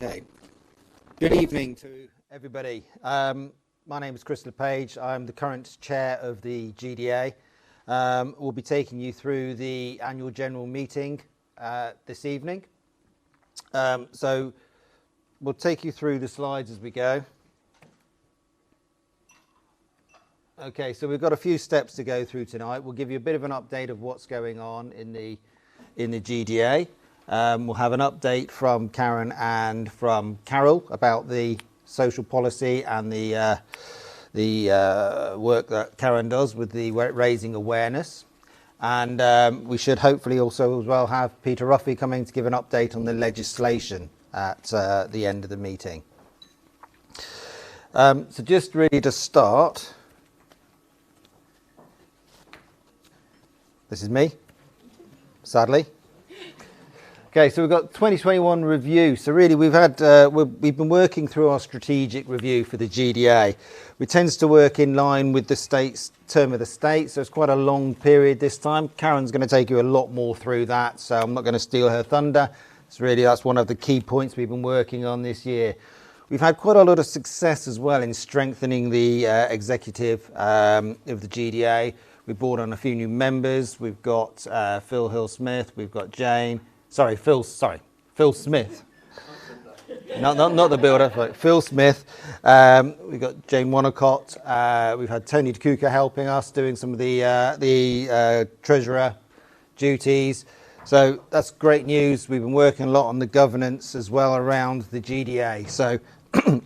Okay. Good evening to everybody. My name is Chris LePage. I'm the current chair of the GDA. We'll be taking you through the annual general meeting this evening. So we'll take you through the slides as we go. Okay, so we've got a few steps to go through tonight. We'll give you a bit of an update of what's going on in the GDA. We'll have an update from Karen and from Carol about the social policy and the work that Karen does with the raising awareness. And we should hopefully also as well have Peter Ruffy coming to give an update on the legislation at the end of the meeting. So just really to start, this is me, sadly. Okay, so we've got 2021 review. So really we've been working through our strategic review for the GDA. It tends to work in line with the state's term of the state, so it's quite a long period this time. Karen's going to take you a lot more through that, so I'm not going to steal her thunder. That's one of the key points we've been working on this year. We've had quite a lot of success as well in strengthening the executive of the GDA. We've brought on a few new members. We've got Phil Smith, we've got Phil Smith. not the builder, but Phil Smith. We've got Jane Wanacott. We've had Tony DeCuca helping us doing some of the treasurer duties. So that's great news. We've been working a lot on the governance as well around the GDA. So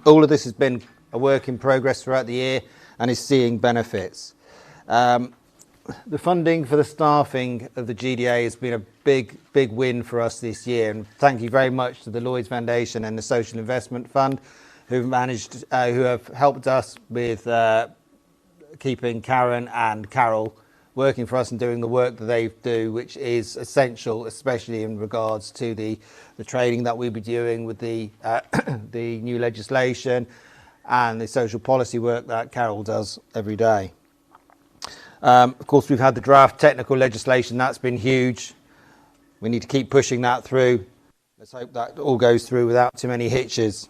all of this has been a work in progress throughout the year and is seeing benefits. The funding for the staffing of the GDA has been a big win for us this year, and thank you very much to the Lloyds Foundation and the Social Investment Fund who have helped us with keeping Karen and Carol working for us and doing the work that they do, which is essential, especially in regards to the training that we'll be doing with the new legislation and the social policy work that Carol does every day. Of course, we've had the draft technical legislation. That's been huge. We need to keep pushing that through. Let's hope that all goes through without too many hitches.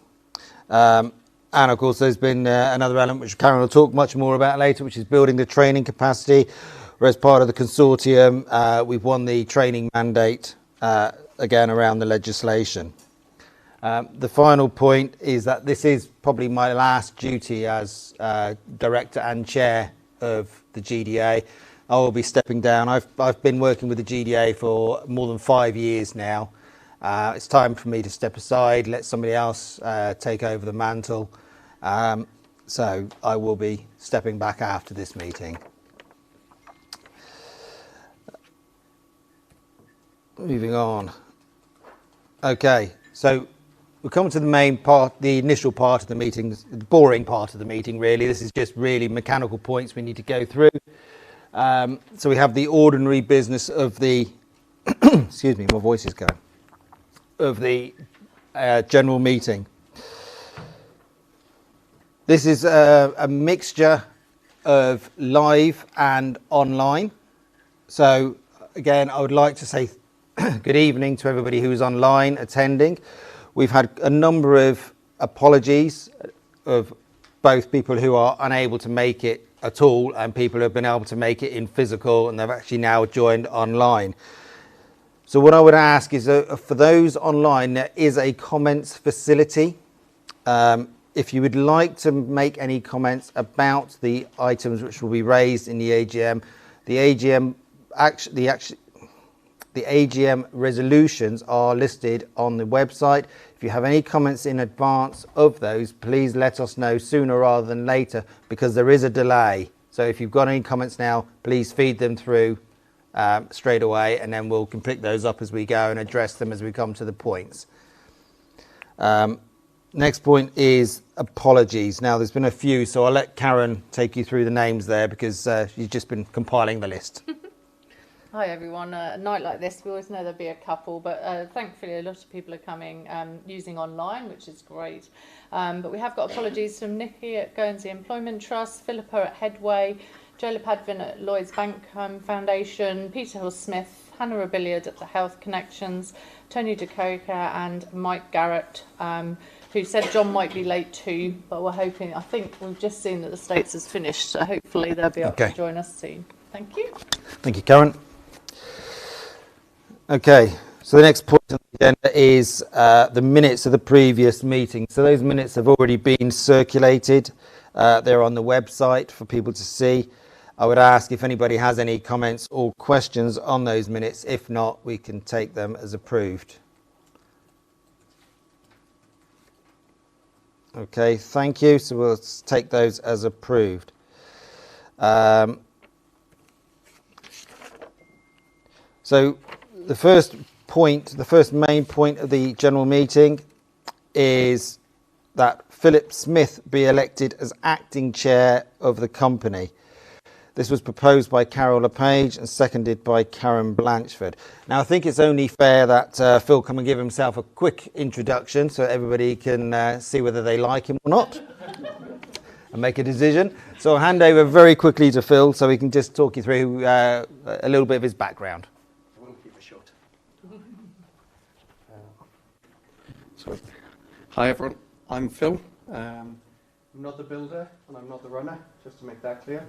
And of course, there's been another element which Karen will talk much more about later, which is building the training capacity. Where as part of the consortium, we've won the training mandate again around the legislation. The final point is that this is probably my last duty as director and chair of the GDA. I will be stepping down. I've been working with the GDA for more than 5 years now. It's time for me to step aside, let somebody else take over the mantle. So I will be stepping back after this meeting. Moving on. Okay, so we'll come to the main part, the initial part of the meeting, the boring part of the meeting really. This is just really mechanical points we need to go through. So we have the ordinary business of the, excuse me, my voice is going, of the general meeting. This is a mixture of live and online. So again, I would like to say good evening to everybody who is online attending. We've had a number of apologies of both people who are unable to make it at all and people who have been able to make it in physical and they've actually now joined online. So what I would ask is for those online, there is a comments facility. If you would like to make any comments about the items which will be raised in the AGM, the AGM resolutions are listed on the website. If you have any comments in advance of those, please let us know sooner rather than later because there is a delay. So if you've got any comments now, please feed them through straight away and then we'll pick those up as we go and address them as we come to the points. Next point is apologies. Now there's been a few, so I'll let Karen take you through the names there because she's just been compiling the list. Hi everyone. A night like this, we always know there'll be a couple, but thankfully a lot of people are coming using online, which is great. But we have got apologies from Nikki at Guernsey Employment Trust, Philippa at Headway, Joe Padvin at Lloyds Bank Foundation, Peter Hill Smith, Hannah Abiliad at the Health Connections, Tony DeCoca and Mike Garrett, who said John might be late too, but we're hoping, I think we've just seen that the States has finished, so hopefully they'll be able to join us soon. Thank you. Thank you, Karen. Okay, so the next point on the agenda is the minutes of the previous meeting. So those minutes have already been circulated. They're on the website for people to see. I would ask if anybody has any comments or questions on those minutes. If not, we can take them as approved. Okay, thank you. So we'll take those as approved. So the first main point of the general meeting is that Philip Smith be elected as acting chair of the company. This was proposed by Carol LePage and seconded by Karen Blanchford. Now, I think it's only fair that Phil come and give himself a quick introduction so everybody can see whether they like him or not and make a decision. So I'll hand over very quickly to Phil so he can just talk you through a little bit of his background. I won't keep it short. Hi everyone, I'm Phil. I'm not the builder and I'm not the runner, just to make that clear.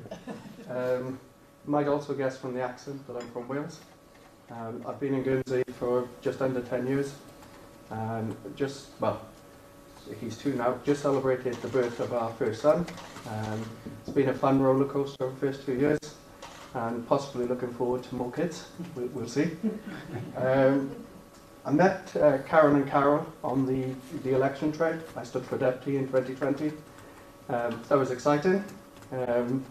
You might also guess from the accent that I'm from Wales. I've been in Guernsey for just under 10 years. He's 2 now, just celebrated the birth of our first son. It's been a fun roller coaster over the first 2 years and possibly looking forward to more kids, we'll see. I met Karen and Carol on the election track. I stood for deputy in 2020. That was exciting. Learned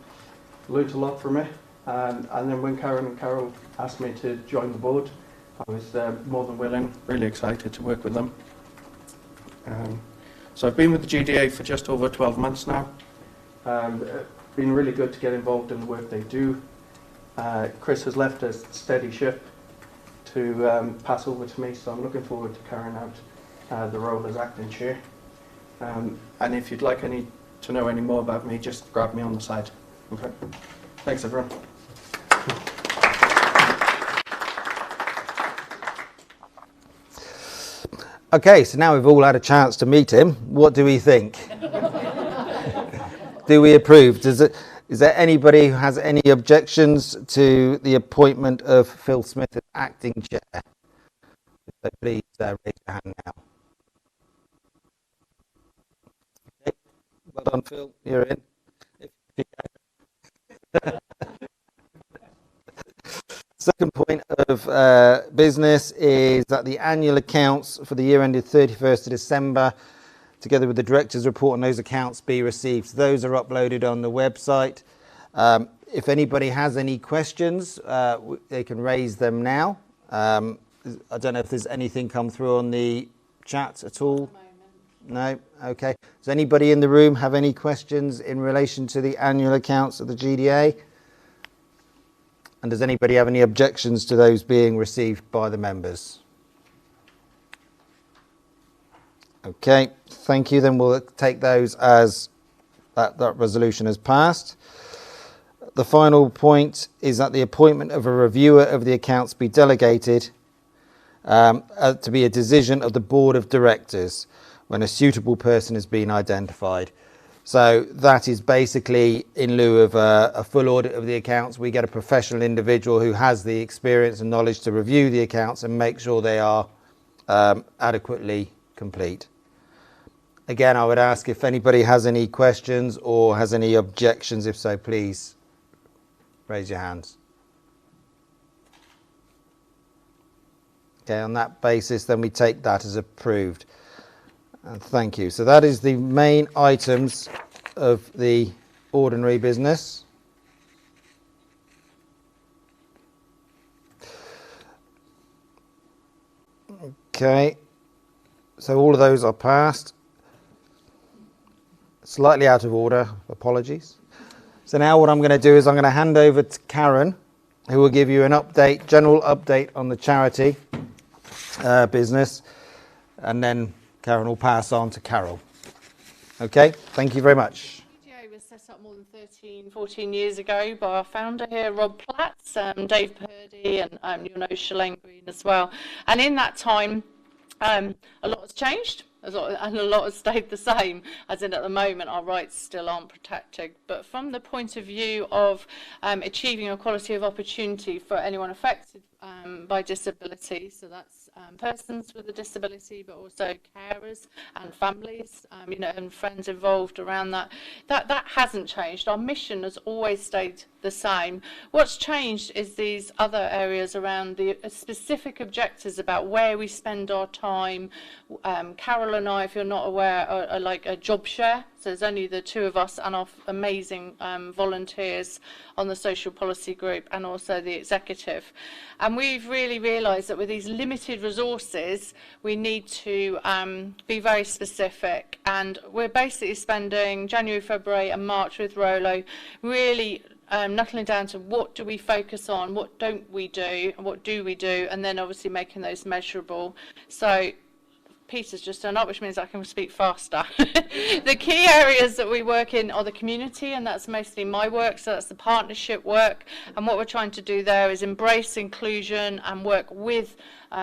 a lot from it. And then when Karen and Carol asked me to join the board, I was more than willing, really excited to work with them. So I've been with the GDA for just over 12 months now. Been really good to get involved in the work they do. Chris has left a steady ship to pass over to me, so I'm looking forward to carrying out the role as acting chair. And if you'd like to know any more about me, just grab me on the side. Okay. Thanks, everyone. Okay, so now we've all had a chance to meet him. What do we think? Do we approve? Is there anybody who has any objections to the appointment of Phil Smith as acting chair? So please raise your hand now. Okay. Well done, Phil. You're in. Second point of business is that the annual accounts for the year ended 31st of December, together with the director's report on those accounts, be received. So those are uploaded on the website. If anybody has any questions, they can raise them now. I don't know if there's anything come through on the chat at all. No? Okay. Does anybody in the room have any questions in relation to the annual accounts of the GDA? And does anybody have any objections to those being received by the members? Okay, thank you. Then we'll take those as that resolution has passed. The final point is that the appointment of a reviewer of the accounts be delegated to be a decision of the board of directors when a suitable person has been identified. So that is basically in lieu of a full audit of the accounts. We get a professional individual who has the experience and knowledge to review the accounts and make sure they are adequately complete. Again, I would ask if anybody has any questions or has any objections. If so, please raise your hands. Okay, on that basis, then we take that as approved. And thank you. So that is the main items of the ordinary business. Okay, so all of those are passed. Slightly out of order, apologies. So now what I'm going to do is I'm going to hand over to Karen, who will give you an update, general update on the charity business, and then Karen will pass on to Carol. Okay, thank you very much. GDA was set up more than 14 years ago by our founder here, Rob Platts, Dave Purdy, and you'll know Shalane Green as well. And in that time, a lot has changed. And a lot has stayed the same, as in at the moment our rights still aren't protected. But from the point of view of achieving equality of opportunity for anyone affected by disability, so that's persons with a disability, but also carers and families, you know, and friends involved around that, that hasn't changed. Our mission has always stayed the same. What's changed is these other areas around the specific objectives about where we spend our time. Carol and I, if you're not aware, are like a job share. So there's only the two of us and our amazing volunteers on the social policy group and also the executive. And we've really realised that with these limited resources, we need to be very specific. And we're basically spending January, February and March with Rolo really knuckling down to what do we focus on, what don't we do, and what do we do, and then obviously making those measurable. So Peter's just turned up, which means I can speak faster. The key areas that we work in are the community, and that's mostly my work, so that's the partnership work. And what we're trying to do there is embrace inclusion and work with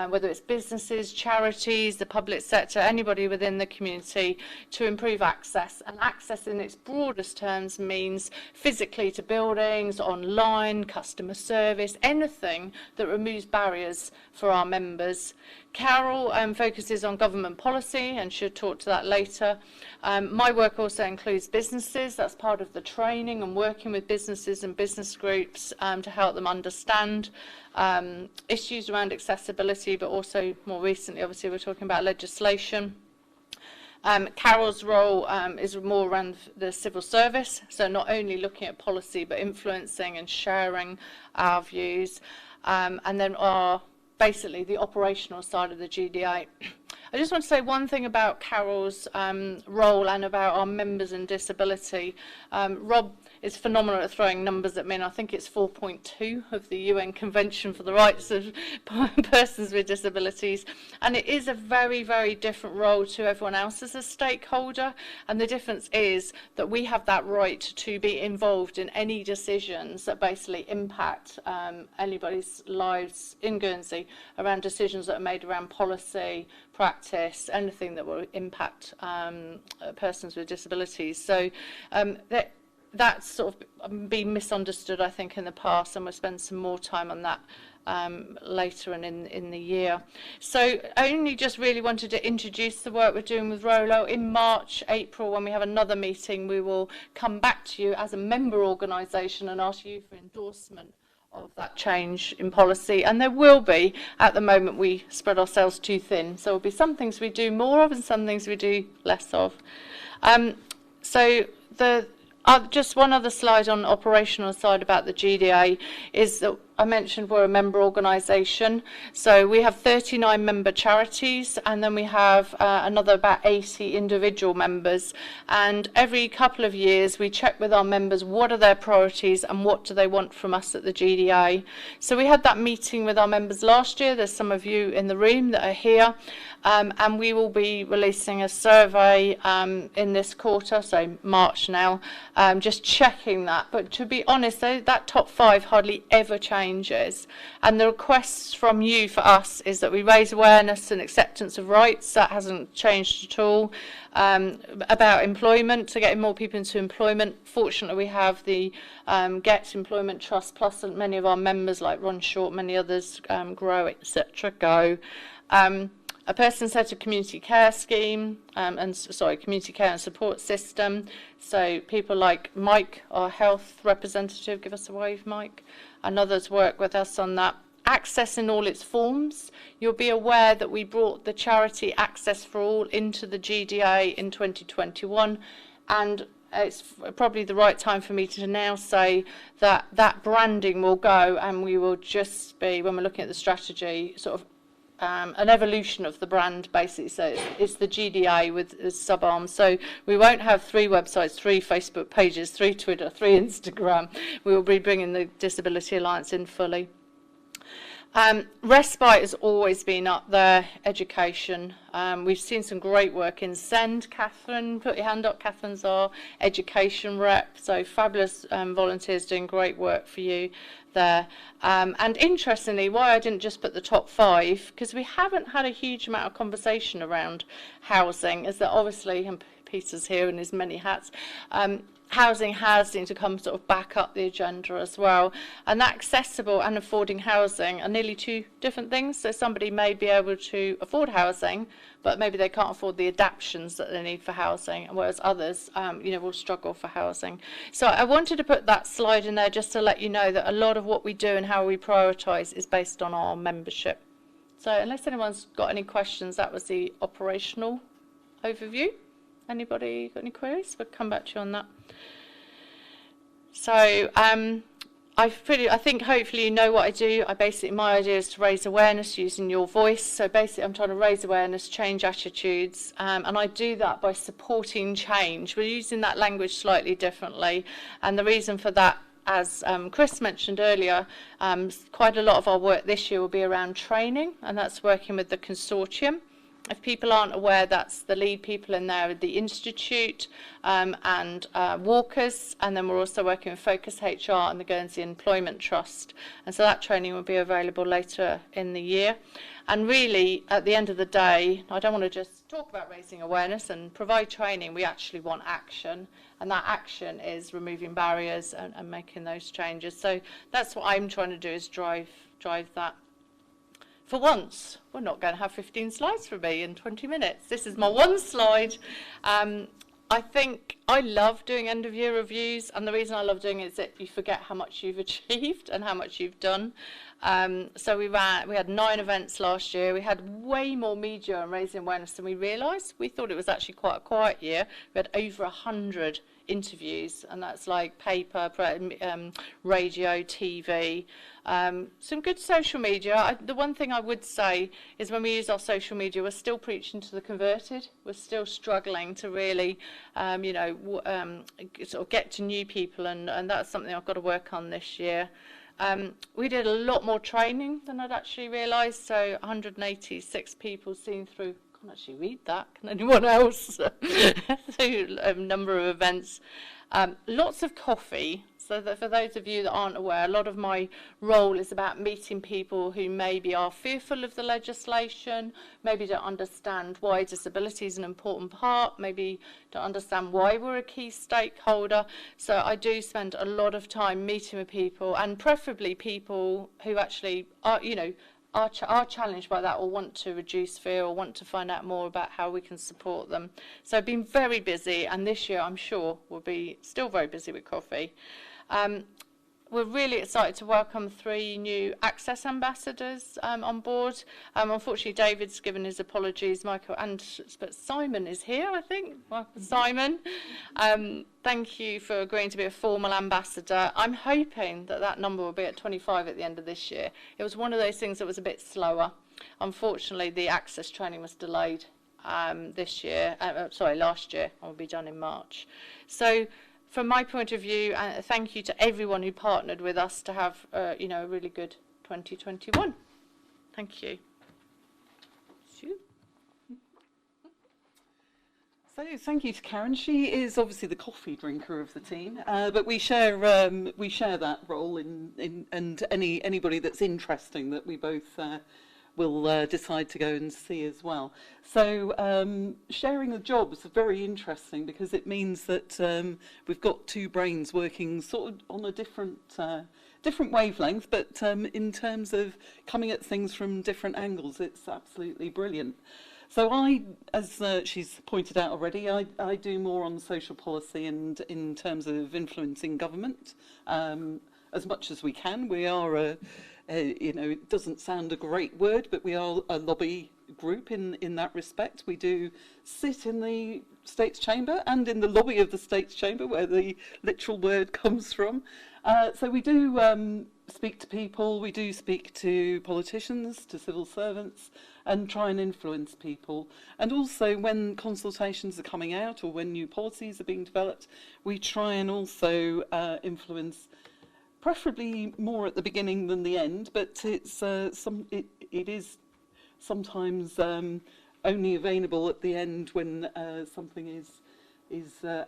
whether it's businesses, charities, the public sector, anybody within the community to improve access. And access in its broadest terms means physically to buildings, online, customer service, anything that removes barriers for our members. Carol focuses on government policy and should talk to that later. My work also includes businesses. That's part of the training and working with businesses and business groups to help them understand issues around accessibility, but also more recently, obviously, we're talking about legislation. Carol's role is more around the civil service, so not only looking at policy, but influencing and sharing our views. And then basically the operational side of the GDA. I just want to say one thing about Carol's role and about our members and disability. Rob is phenomenal at throwing numbers at me, and I think it's 4.2 of the UN Convention for the Rights of Persons with Disabilities. And it is a very, very different role to everyone else as a stakeholder. And the difference is that we have that right to be involved in any decisions that basically impact anybody's lives in Guernsey around decisions that are made around policy, practice, anything that will impact persons with disabilities. So that's sort of been misunderstood, I think, in the past, and we'll spend some more time on that later and in the year. So I only just really wanted to introduce the work we're doing with Rolo. In March, April, when we have another meeting, we will come back to you as a member organisation and ask you for endorsement of that change in policy. And there will be, at the moment we spread ourselves too thin, so there'll be some things we do more of and some things we do less of. So just one other slide on the operational side about the GDA is that I mentioned we're a member organisation. So we have 39 member charities, and then we have another about 80 individual members. And every couple of years we check with our members what are their priorities and what do they want from us at the GDA. So we had that meeting with our members last year. There's some of you in the room that are here. And we will be releasing a survey in this quarter, so March now, just checking that. But to be honest, that top 5 hardly ever changes. And the requests from you for us is that we raise awareness and acceptance of rights. That hasn't changed at all. About employment, to getting more people into employment. Fortunately, we have the Get Employment Trust Plus, and many of our members, like Ron Short, many others, Grow, etc., Go. A person-centred community care scheme, community care and support system. So people like Mike, our health representative, give us a wave, Mike, and others work with us on that. Access in all its forms. You'll be aware that we brought the charity Access for All into the GDA in 2021, and it's probably the right time for me to now say that that branding will go, and we will just be, when we're looking at the strategy, sort of an evolution of the brand, basically. So it's the GDA with sub-arms. So we won't have 3 websites, 3 Facebook pages, 3 Twitter, 3 Instagram. We will be bringing the Disability Alliance in fully. Respite has always been up there, education. We've seen some great work in Send. Catherine, put your hand up. Catherine's our education rep, so fabulous volunteers doing great work for you there. And interestingly, why I didn't just put the top 5, because we haven't had a huge amount of conversation around housing, is that obviously, and Peter's here in his many hats, housing has seemed to come sort of back up the agenda as well. And that accessible and affording housing are nearly 2 different things. So somebody may be able to afford housing, but maybe they can't afford the adaptations that they need for housing, whereas others, will struggle for housing. So I wanted to put that slide in there just to let you know that a lot of what we do and how we prioritise is based on our membership. So unless anyone's got any questions, that was the operational overview. Anybody got any queries? We'll come back to you on that. So I think hopefully you know what I do. My idea is to raise awareness using your voice. So basically I'm trying to raise awareness, change attitudes, and I do that by supporting change. We're using that language slightly differently, and the reason for that, as Chris mentioned earlier, quite a lot of our work this year will be around training, and that's working with the consortium. If people aren't aware, that's the lead people in there, the Institute and Walkers, and then we're also working with Focus HR and the Guernsey Employment Trust. And so that training will be available later in the year. And really, at the end of the day, I don't want to just talk about raising awareness and provide training. We actually want action, and that action is removing barriers and making those changes. So that's what I'm trying to do, is drive that. For once, we're not going to have 15 slides for me in 20 minutes. This is my one slide. I think I love doing end of year reviews, and the reason I love doing it is that you forget how much you've achieved and how much you've done. So we had 9 events last year. We had way more media and raising awareness than we realised. We thought it was actually quite a quiet year. We had over 100 interviews, and that's like paper, radio, TV. Some good social media. The one thing I would say is when we use our social media, we're still preaching to the converted. We're still struggling to really, sort of get to new people, and that's something I've got to work on this year. We did a lot more training than I'd actually realised, so 186 people seen through. I can't actually read that. Can anyone else? Through a number of events. Lots of coffee. So that for those of you that aren't aware, a lot of my role is about meeting people who maybe are fearful of the legislation, maybe don't understand why disability is an important part, maybe don't understand why we're a key stakeholder. So I do spend a lot of time meeting with people, and preferably people who actually are, are challenged by that, or want to reduce fear, or want to find out more about how we can support them. So I've been very busy, and this year I'm sure we'll be still very busy with coffee. We're really excited to welcome 3 new Access ambassadors on board. Unfortunately, David's given his apologies, Michael, but Simon is here, I think. Simon, thank you for agreeing to be a formal ambassador. I'm hoping that number will be at 25 at the end of this year. It was one of those things that was a bit slower. Unfortunately, the Access training was delayed last year, and will be done in March. So, from my point of view, thank you to everyone who partnered with us to have, a really good 2021. Thank you. So thank you to Karen. She is obviously the coffee drinker of the team, but we share that role and anybody that's interesting that we both will decide to go and see as well. So sharing the jobs is very interesting, because it means that we've got 2 brains working sort of on a different wavelength, but in terms of coming at things from different angles, it's absolutely brilliant. So as she's pointed out already, I do more on social policy and in terms of influencing government as much as we can. We are it doesn't sound a great word, but we are a lobby group in that respect. We do sit in the States Chamber and in the lobby of the States Chamber, where the literal word comes from. So we do speak to people, we do speak to politicians, to civil servants, and try and influence people. And also when consultations are coming out or when new policies are being developed, we try and also influence preferably more at the beginning than the end, but it is sometimes only available at the end when something is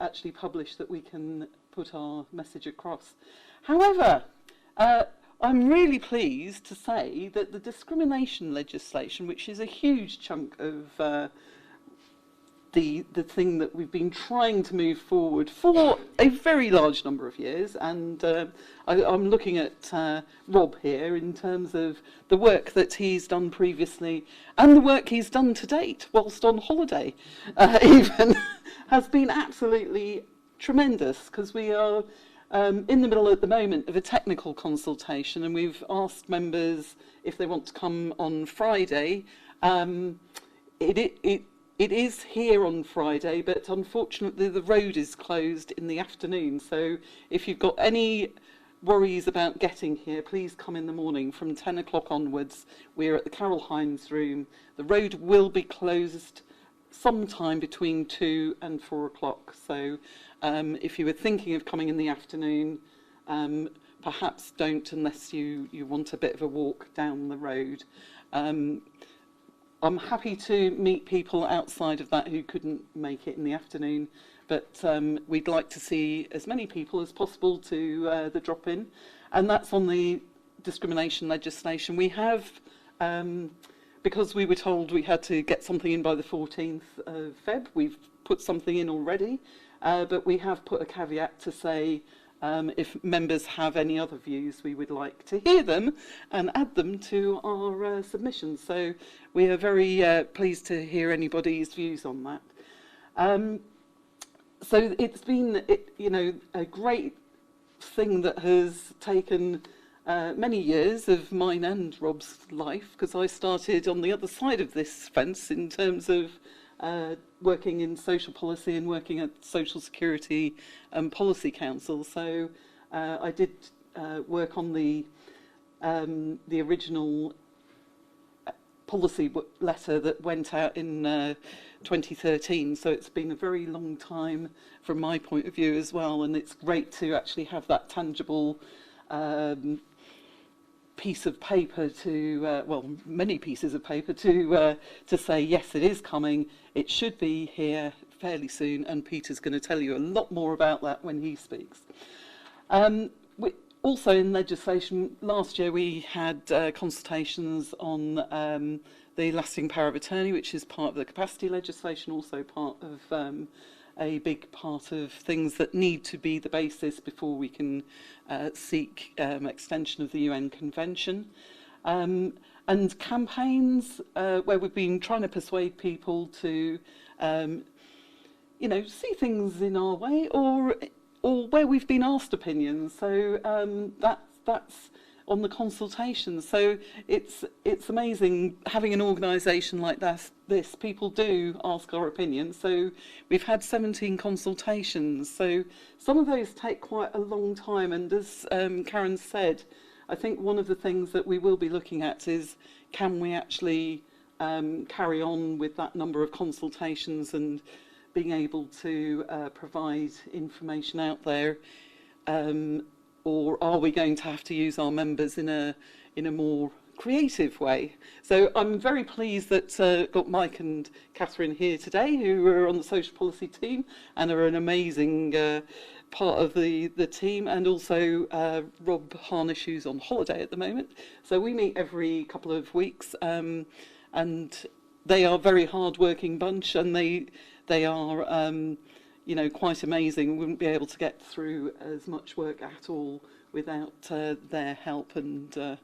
actually published, that we can put our message across. However, I'm really pleased to say that the discrimination legislation, which is a huge chunk of the thing that we've been trying to move forward for a very large number of years, and I'm looking at Rob here in terms of the work that he's done previously and the work he's done to date whilst on holiday even has been absolutely tremendous, because we are in the middle at the moment of a technical consultation, and we've asked members if they want to come on Friday. It is here on Friday, but unfortunately the road is closed in the afternoon. So if you've got any worries about getting here, please come in the morning from 10 o'clock onwards. We're at the Carol Hines room. The road will be closed sometime between 2 and 4 o'clock. So if you were thinking of coming in the afternoon, perhaps don't, unless you want a bit of a walk down the road. I'm happy to meet people outside of that who couldn't make it in the afternoon, but we'd like to see as many people as possible to the drop-in, and that's on the discrimination legislation. We have, because we were told we had to get something in by the 14th of Feb, we've put something in already, but we have put a caveat to say if members have any other views, we would like to hear them and add them to our submissions. So we are very pleased to hear anybody's views on that. So it's been, a great thing that has taken many years of mine and Rob's life, because I started on the other side of this fence in terms of working in social policy and working at Social Security and Policy Council. So I did work on the original policy letter that went out in 2013. So it's been a very long time from my point of view as well, and it's great to actually have that tangible piece of paper to, well, many pieces of paper to say, yes, it is coming, it should be here fairly soon, and Peter's going to tell you a lot more about that when he speaks. Also in legislation, last year we had consultations on the lasting power of attorney, which is part of the capacity legislation, also part of a big part of things that need to be the basis before we can seek extension of the UN Convention. And campaigns where we've been trying to persuade people to, see things in our way, or where we've been asked opinions. So that's on the consultation. So it's amazing having an organisation like this. People do ask our opinions. So we've had 17 consultations. So some of those take quite a long time. And as Karen said, I think one of the things that we will be looking at is, can we actually carry on with that number of consultations and being able to provide information out there, or are we going to have to use our members in a more creative way? So I'm very pleased that got Mike and Catherine here today, who are on the social policy team and are an amazing part of the team, and also Rob Harnish, who's on holiday at the moment. So we meet every couple of weeks, and they are a very hard-working bunch, and they are quite amazing. We wouldn't be able to get through as much work at all without their help and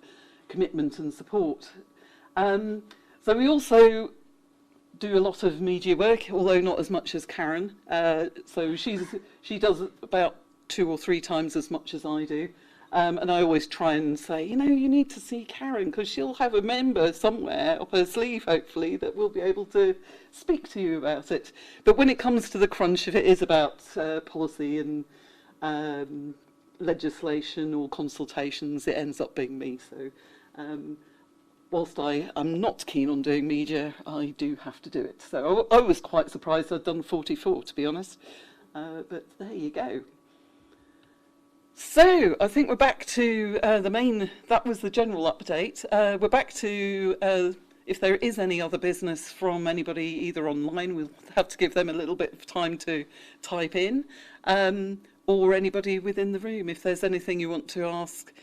commitment and support. So we also do a lot of media work, although not as much as Karen. So she does about 2 or 3 times as much as I do. And I always try and say, you need to see Karen, because she'll have a member somewhere up her sleeve, hopefully, that will be able to speak to you about it. But when it comes to the crunch, if it is about policy and legislation or consultations, it ends up being me. So whilst I am not keen on doing media, I do have to do it. So I was quite surprised I'd done 44, to be honest. But there you go. So I think we're back to the main, that was the general update. We're back to, if there is any other business from anybody either online, we'll have to give them a little bit of time to type in, or anybody within the room. If there's anything you want to ask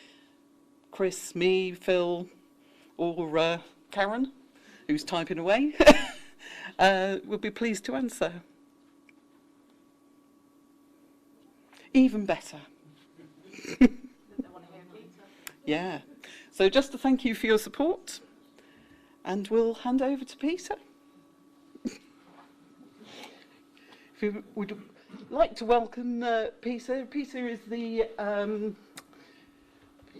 Chris, me, Phil, or Karen, who's typing away, we'll be pleased to answer. Even better. Yeah. So just to thank you for your support, and we'll hand over to Peter. If you would like to welcome Peter. Peter is the,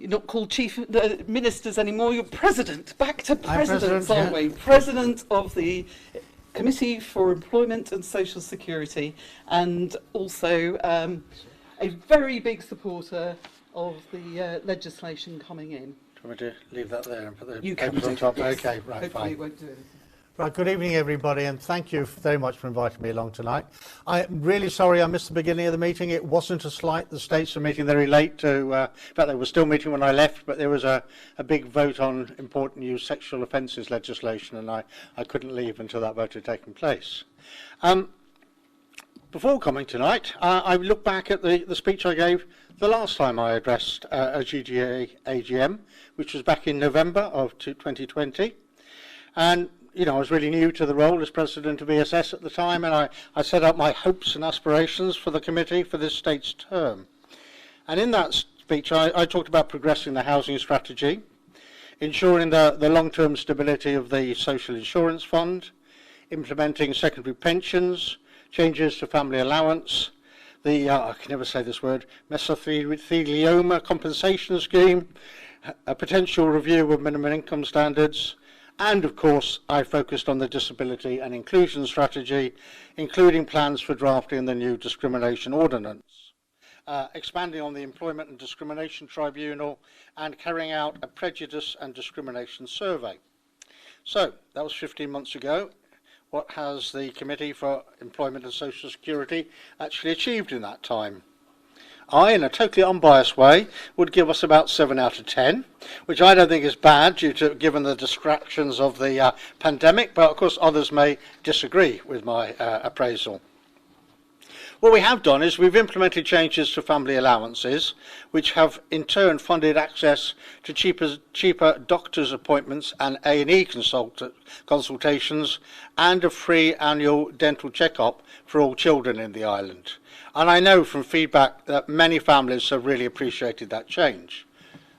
you're not called Chief Ministers anymore, you're President. Back to Presidents, aren't we? President of the Committee for Employment and Social Security, and also a very big supporter of the legislation coming in. Do you want me to leave that there and put the You papers can on do, top? yes. Okay, right, Hopefully fine. it won't do anything. Right, good evening everybody, and thank you very much for inviting me along tonight. I'm really sorry I missed the beginning of the meeting. It wasn't a slight. The States were meeting very late to, in fact they were still meeting when I left, but there was a big vote on important new sexual offences legislation, and I couldn't leave until that vote had taken place. Before coming tonight, I looked back at the speech I gave the last time I addressed a GDA AGM, which was back in November of 2020. And, you know, I was really new to the role as President of ESS at the time, and I set out my hopes and aspirations for the committee for this state's term. And in that speech, I talked about progressing the housing strategy, ensuring the long-term stability of the social insurance fund, implementing secondary pensions, changes to family allowance, the, I can never say this word, mesothelioma compensation scheme, a potential review of minimum income standards, and of course I focused on the disability and inclusion strategy, including plans for drafting the new discrimination ordinance, expanding on the Employment and Discrimination Tribunal, and carrying out a prejudice and discrimination survey. So that was 15 months ago. What has the Committee for Employment and Social Security actually achieved in that time? I, in a totally unbiased way, would give us about 7 out of 10, which I don't think is bad given the distractions of the pandemic, but of course others may disagree with my appraisal. What we have done is we've implemented changes to family allowances, which have in turn funded access to cheaper doctor's appointments and A&E consultations, and a free annual dental checkup for all children in the island. And I know from feedback that many families have really appreciated that change.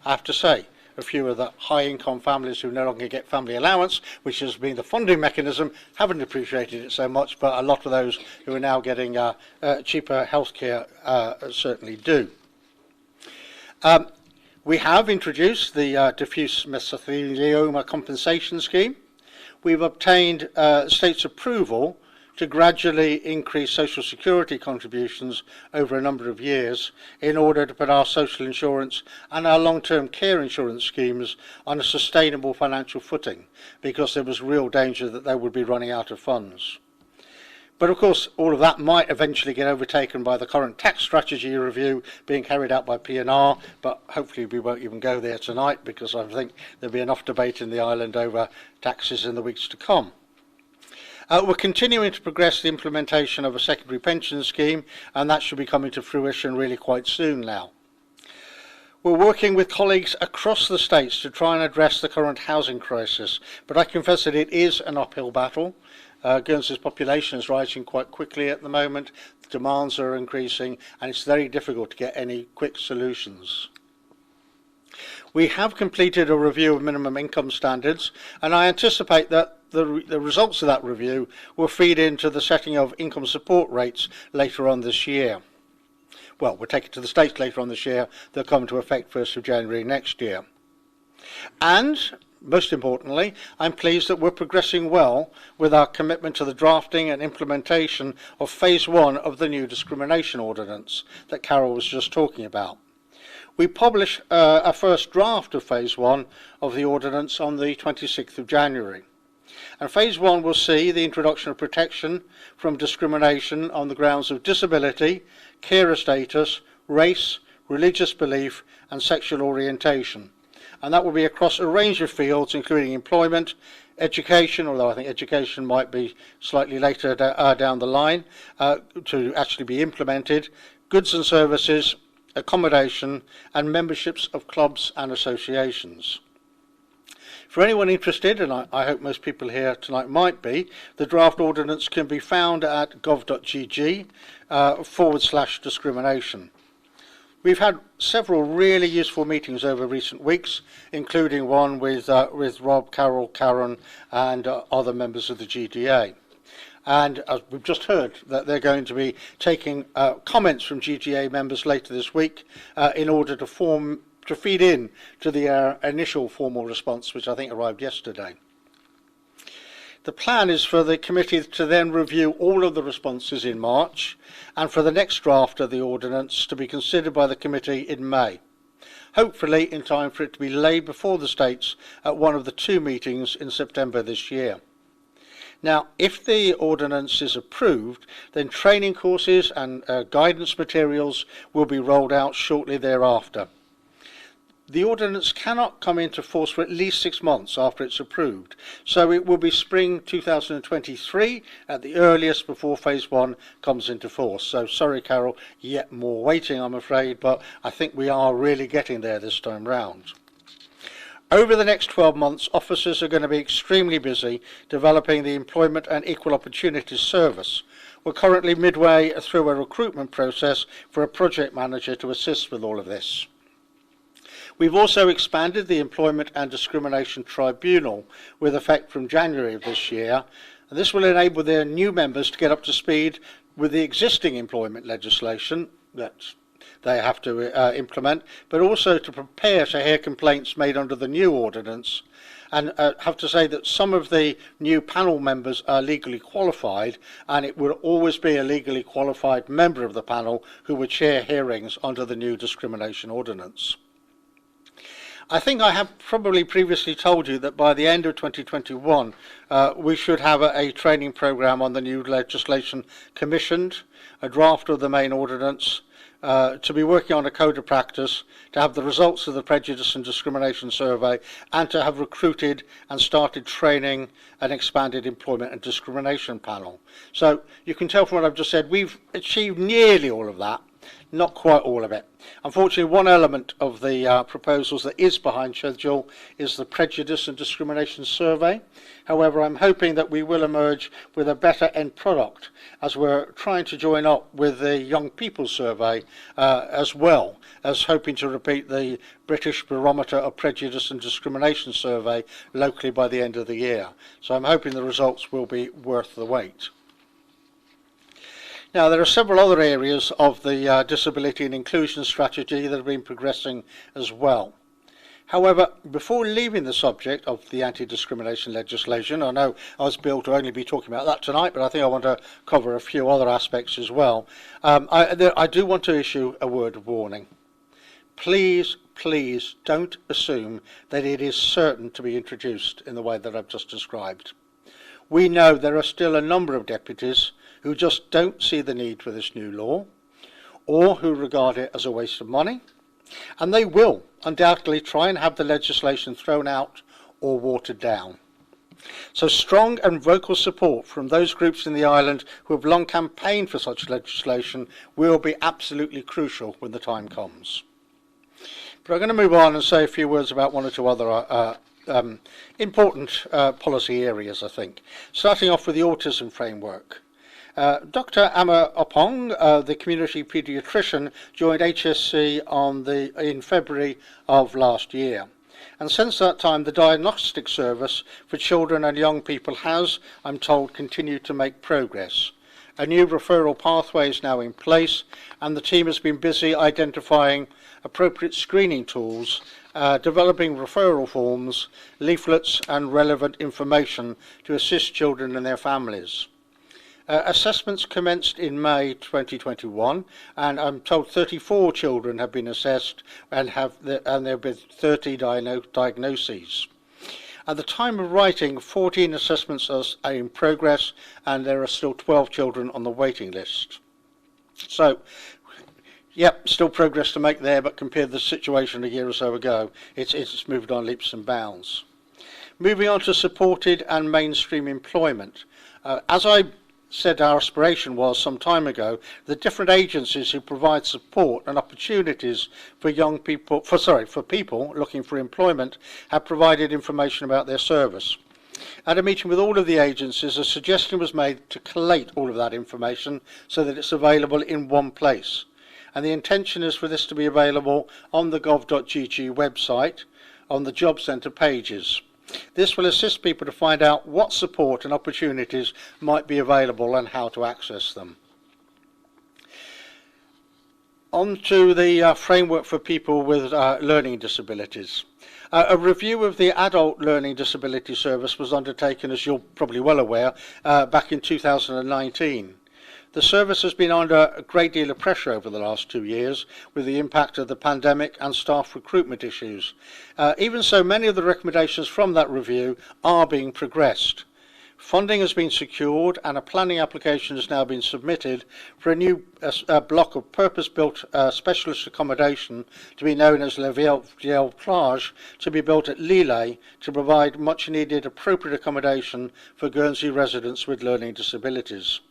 I have to say, a few of the high-income families who no longer get family allowance, which has been the funding mechanism, haven't appreciated it so much, but a lot of those who are now getting cheaper healthcare certainly do. We have introduced the diffuse mesothelioma compensation scheme. We've obtained state's approval to gradually increase social security contributions over a number of years in order to put our social insurance and our long-term care insurance schemes on a sustainable financial footing, because there was real danger that they would be running out of funds. But of course all of that might eventually get overtaken by the current tax strategy review being carried out by P&R, but hopefully we won't even go there tonight, because I think there'll be enough debate in the island over taxes in the weeks to come. We're continuing to progress the implementation of a secondary pension scheme, and that should be coming to fruition really quite soon now. We're working with colleagues across the states to try and address the current housing crisis, but I confess that it is an uphill battle. Guernsey's population is rising quite quickly at the moment, the demands are increasing, and it's very difficult to get any quick solutions. We have completed a review of minimum income standards, and I anticipate that the results of that review will feed into the setting of income support rates later on this year. Well, we'll take it to the States later on this year. They'll come into effect 1st of January next year. And, most importantly, I'm pleased that we're progressing well with our commitment to the drafting and implementation of Phase 1 of the new discrimination ordinance that Carol was just talking about. We published a first draft of Phase 1 of the ordinance on the 26th of January. And Phase 1 will see the introduction of protection from discrimination on the grounds of disability, carer status, race, religious belief and sexual orientation. And that will be across a range of fields, including employment, education, although I think education might be slightly later down the line to actually be implemented, goods and services, accommodation, and memberships of clubs and associations. For anyone interested, and I hope most people here tonight might be, the draft ordinance can be found at gov.gg/discrimination. We've had several really useful meetings over recent weeks, including one with Rob, Carol, Karen, and other members of the GDA. And as we've just heard, that they're going to be taking comments from GDA members later this week in order to feed in to the initial formal response, which I think arrived yesterday. The plan is for the committee to then review all of the responses in March and for the next draft of the ordinance to be considered by the committee in May, hopefully in time for it to be laid before the States at one of the 2 meetings in September this year. Now, if the ordinance is approved, then training courses and guidance materials will be rolled out shortly thereafter. The ordinance cannot come into force for at least 6 months after it's approved, so it will be spring 2023 at the earliest before phase 1 comes into force. So sorry, Carol, yet more waiting, I'm afraid, but I think we are really getting there this time round. Over the next 12 months, officers are going to be extremely busy developing the Employment and Equal Opportunities Service. We're currently midway through a recruitment process for a project manager to assist with all of this. We've also expanded the Employment and Discrimination Tribunal with effect from January of this year. And this will enable their new members to get up to speed with the existing employment legislation that they have to implement, but also to prepare to hear complaints made under the new ordinance. And I have to say that some of the new panel members are legally qualified, and it will always be a legally qualified member of the panel who would chair hearings under the new discrimination ordinance. I think I have probably previously told you that by the end of 2021 we should have a training programme on the new legislation commissioned, a draft of the main ordinance, to be working on a code of practice, to have the results of the prejudice and discrimination survey, and to have recruited and started training an expanded employment and discrimination panel. So you can tell from what I've just said, we've achieved nearly all of that. Not quite all of it. Unfortunately, one element of the proposals that is behind schedule is the prejudice and discrimination survey. However, I'm hoping that we will emerge with a better end product as we're trying to join up with the young people survey as well as hoping to repeat the British Barometer of Prejudice and Discrimination survey locally by the end of the year. So I'm hoping the results will be worth the wait. Now, there are several other areas of the disability and inclusion strategy that have been progressing as well. However, before leaving the subject of the anti-discrimination legislation, I know I was billed to only be talking about that tonight, but I think I want to cover a few other aspects as well. I do want to issue a word of warning. Please don't assume that it is certain to be introduced in the way that I've just described. We know there are still a number of deputies who just don't see the need for this new law, or who regard it as a waste of money, and they will undoubtedly try and have the legislation thrown out or watered down. So strong and vocal support from those groups in the island who have long campaigned for such legislation will be absolutely crucial when the time comes. But I'm going to move on and say a few words about one or two other important policy areas, I think. Starting off with the autism framework. Dr. Amma Opong, the community paediatrician, joined HSC in February of last year. And since that time, the diagnostic service for children and young people has, I'm told, continued to make progress. A new referral pathway is now in place, and the team has been busy identifying appropriate screening tools, developing referral forms, leaflets and relevant information to assist children and their families. Assessments commenced in May 2021, and I'm told 34 children have been assessed and there have been 30 diagnoses. At the time of writing, 14 assessments are in progress, and there are still 12 children on the waiting list. So, Yep, still progress to make there, but compared to the situation a year or so ago, it's moved on leaps and bounds. Moving on to supported and mainstream employment. As I said, our aspiration was some time ago, the different agencies who provide support and opportunities for young people, for people looking for employment, have provided information about their service. At a meeting with all of the agencies, a suggestion was made to collate all of that information so that it's available in one place. And the intention is for this to be available on the gov.gg website, on the Job Centre pages. This will assist people to find out what support and opportunities might be available and how to access them. On to the framework for people with learning disabilities. A review of the Adult Learning Disability Service was undertaken, as you're probably well aware, back in 2019. The service has been under a great deal of pressure over the last 2 years with the impact of the pandemic and staff recruitment issues. Even so, many of the recommendations from that review are being progressed. Funding has been secured and a planning application has now been submitted for a new block of purpose-built specialist accommodation to be known as Le Viel Plage to be built at Lille to provide much-needed appropriate accommodation for Guernsey residents with learning disabilities.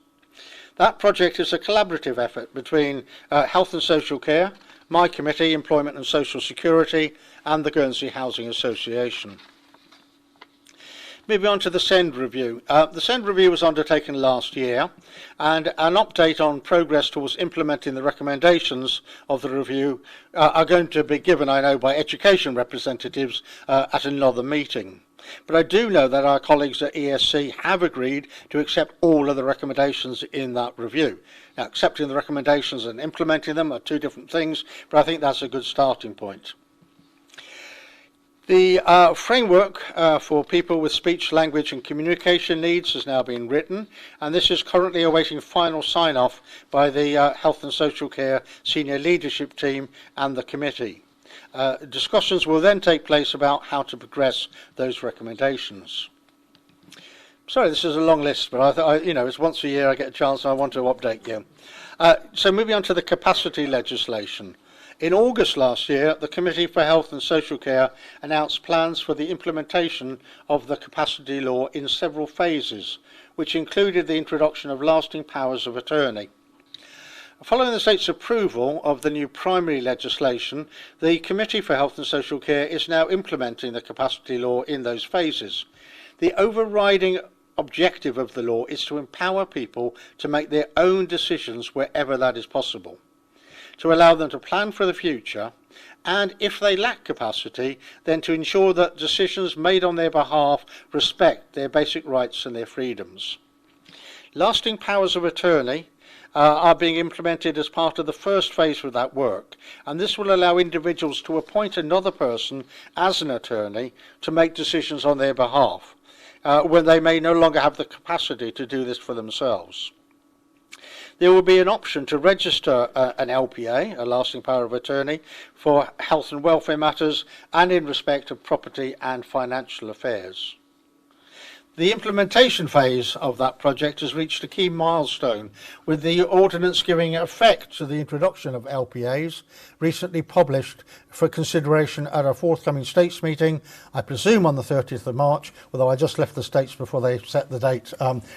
That project is a collaborative effort between Health and Social Care, my committee, Employment and Social Security, and the Guernsey Housing Association. Moving on to the SEND review. The SEND review was undertaken last year, and an update on progress towards implementing the recommendations of the review are going to be given, I know, by education representatives at another meeting. But I do know that our colleagues at ESC have agreed to accept all of the recommendations in that review. Now, accepting the recommendations and implementing them are two different things, but I think that's a good starting point. The framework for people with speech, language and communication needs has now been written, and this is currently awaiting final sign-off by the Health and Social Care Senior Leadership Team and the committee. Discussions will then take place about how to progress those recommendations. Sorry, this is a long list, but it's once a year I get a chance and I want to update you. So moving on to the capacity legislation. In August last year, the Committee for Health and Social Care announced plans for the implementation of the capacity law in several phases, which included the introduction of lasting powers of attorney. Following the state's approval of the new primary legislation, the Committee for Health and Social Care is now implementing the capacity law in those phases. The overriding objective of the law is to empower people to make their own decisions wherever that is possible, to allow them to plan for the future, and if they lack capacity, then to ensure that decisions made on their behalf respect their basic rights and their freedoms. Lasting powers of attorney are being implemented as part of the first phase of that work, and this will allow individuals to appoint another person as an attorney to make decisions on their behalf, when they may no longer have the capacity to do this for themselves. There will be an option to register an LPA, a lasting power of attorney, for health and welfare matters and in respect of property and financial affairs. The implementation phase of that project has reached a key milestone, with the ordinance giving effect to the introduction of LPAs, recently published for consideration at a forthcoming States meeting, I presume on the 30th of March, although I just left the States before they set the date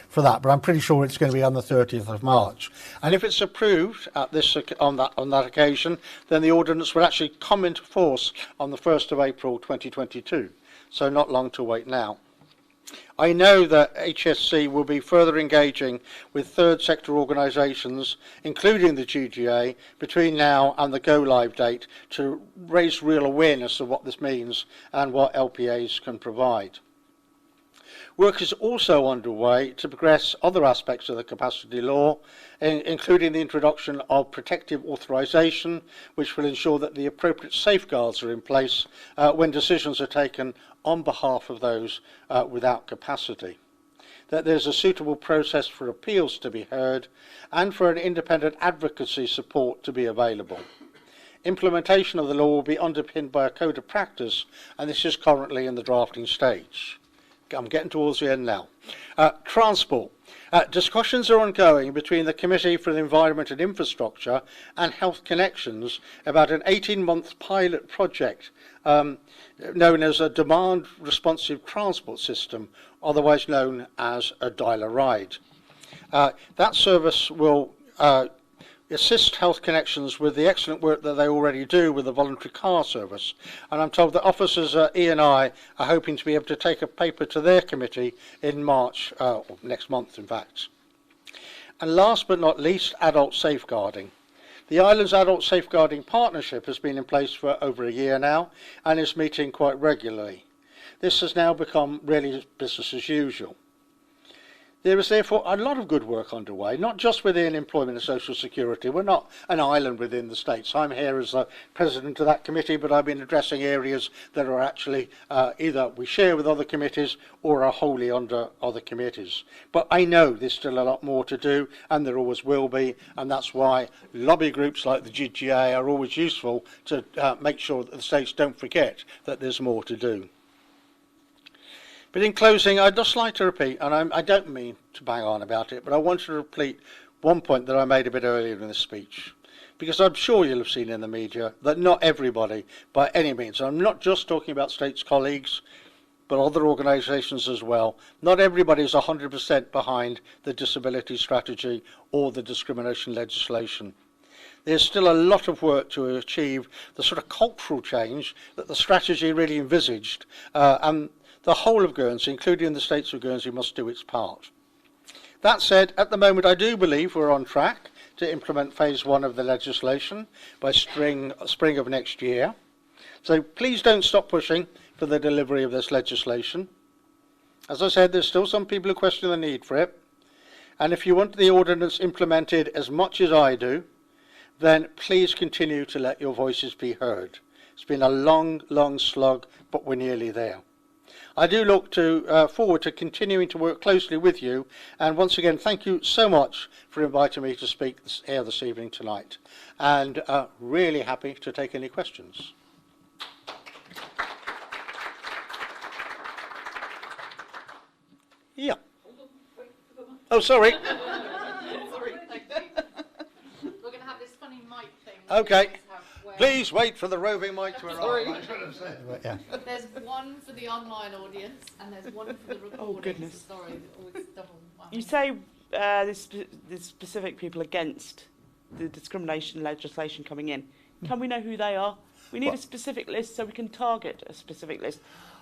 for that, but I'm pretty sure it's going to be on the 30th of March. And if it's approved at on that occasion, then the ordinance will actually come into force on the 1st of April 2022, so not long to wait now. I know that HSC will be further engaging with third sector organisations, including the GDA, between now and the go-live date to raise real awareness of what this means and what LPAs can provide. Work is also underway to progress other aspects of the capacity law, including the introduction of protective authorisation, which will ensure that the appropriate safeguards are in place when decisions are taken on behalf of those without capacity, that there's a suitable process for appeals to be heard, and for an independent advocacy support to be available. Implementation of the law will be underpinned by a code of practice, and this is currently in the drafting stage. I'm getting towards the end now. Transport. Discussions are ongoing between the Committee for the Environment and Infrastructure and Health Connections about an 18-month pilot project known as a Demand Responsive Transport System, otherwise known as a dial-a-ride. That service will assist Health Connections with the excellent work that they already do with the voluntary car service. And I'm told that officers at E&I are hoping to be able to take a paper to their committee in March, or next month in fact. And last but not least, adult safeguarding. The Islands Adult Safeguarding Partnership has been in place for over a year now and is meeting quite regularly. This has now become really business as usual. There is therefore a lot of good work underway, not just within employment and social security. We're not an island within the states. I'm here as the president of that committee, but I've been addressing areas that are actually either we share with other committees or are wholly under other committees. But I know there's still a lot more to do, and there always will be, and that's why lobby groups like the GDA are always useful to make sure that the states don't forget that there's more to do. But in closing, I'd just like to repeat, and I don't mean to bang on about it, but I want to repeat one point that I made a bit earlier in this speech. Because I'm sure you'll have seen in the media that not everybody, by any means, I'm not just talking about states colleagues, but other organisations as well, not everybody is 100% behind the disability strategy or the discrimination legislation. There's still a lot of work to achieve the sort of cultural change that the strategy really envisaged, and the whole of Guernsey, including the states of Guernsey, must do its part. That said, at the moment I do believe we're on track to implement phase 1 of the legislation by spring of next year. So please don't stop pushing for the delivery of this legislation. As I said, there's still some people who question the need for it. And if you want the ordinance implemented as much as I do, then please continue to let your voices be heard. It's been a long, long slog, but we're nearly there. I do look forward to continuing to work closely with you, and once again thank you so much for inviting me to speak here this evening tonight, and really happy to take any questions. Yeah. Oh, sorry. Sorry, thank you. We're going to have this funny mic thing. Okay. Please wait for the roving mic to arrive. Yeah. There's one for the online audience and there's one for the recording. Oh, goodness. So sorry, always double. You say there's specific people against the discrimination legislation coming in. Can we know who they are? We need a specific list so we can target a specific list.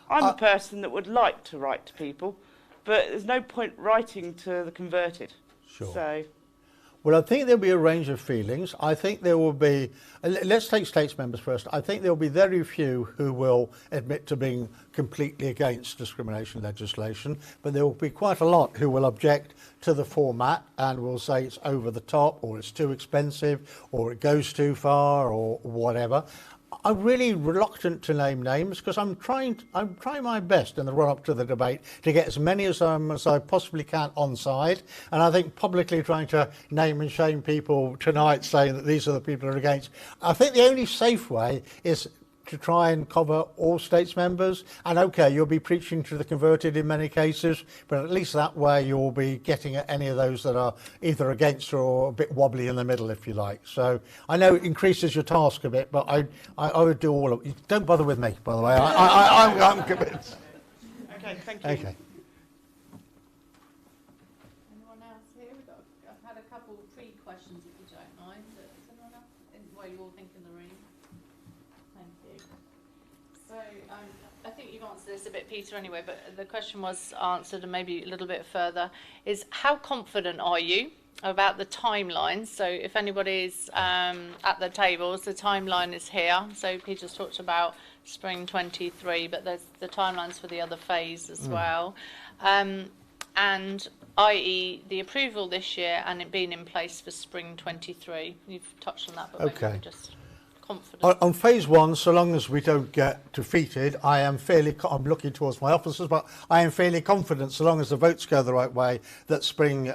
I'm a person that would like to write to people, but there's no point writing to the converted. Sure. So. Well, I think there'll be a range of feelings. I think there will be, let's take states members first. I think there will be very few who will admit to being completely against discrimination legislation, but there will be quite a lot who will object to the format and will say it's over the top, or it's too expensive, or it goes too far, or whatever. I'm really reluctant to name names because I'm trying my best in the run-up to the debate to get as many as I possibly can on side. And I think publicly trying to name and shame people tonight, saying that these are the people who are against, I think the only safe way is to try and cover all states members. And okay, you'll be preaching to the converted in many cases, but at least that way you'll be getting at any of those that are either against or a bit wobbly in the middle, if you like. So I know it increases your task a bit, but I would do all of it. Don't bother with me, by the way. I'm convinced. Okay, thank you. Okay. Anyone else here? I've had a couple pre-questions, if you don't mind. Is anyone else? While you all think in the room. Thank you. So I think you've answered this a bit, Peter, anyway, but the question was answered and maybe a little bit further, is how confident are you about the timelines? So if anybody's at the tables, the timeline is here. So Peter's talked about spring 23, but there's the timelines for the other phase as well. And i.e. the approval this year and it being in place for spring 23. You've touched on that, but maybe we're just confident. On phase 1, so long as we don't get defeated, I'm looking towards my officers, but I am fairly confident, so long as the votes go the right way, that spring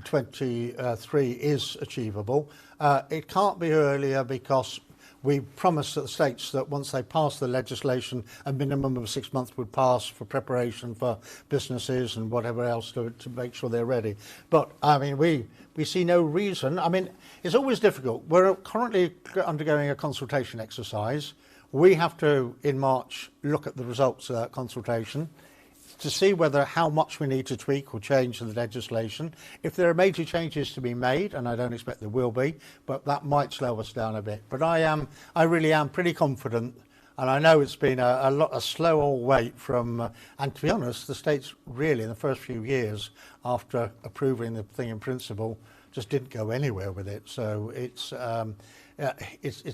23 is achievable. It can't be earlier because we promised to the states that once they passed the legislation, a minimum of 6 months would pass for preparation for businesses and whatever else to make sure they're ready. But I mean, we see no reason. I mean, it's always difficult. We're currently undergoing a consultation exercise. We have to, in March, look at the results of that consultation to see whether how much we need to tweak or change the legislation. If there are major changes to be made, and I don't expect there will be, but that might slow us down a bit. But I really am pretty confident, and I know it's been a slow old wait from, and to be honest, the states really in the first few years after approving the thing in principle just didn't go anywhere with it. So it's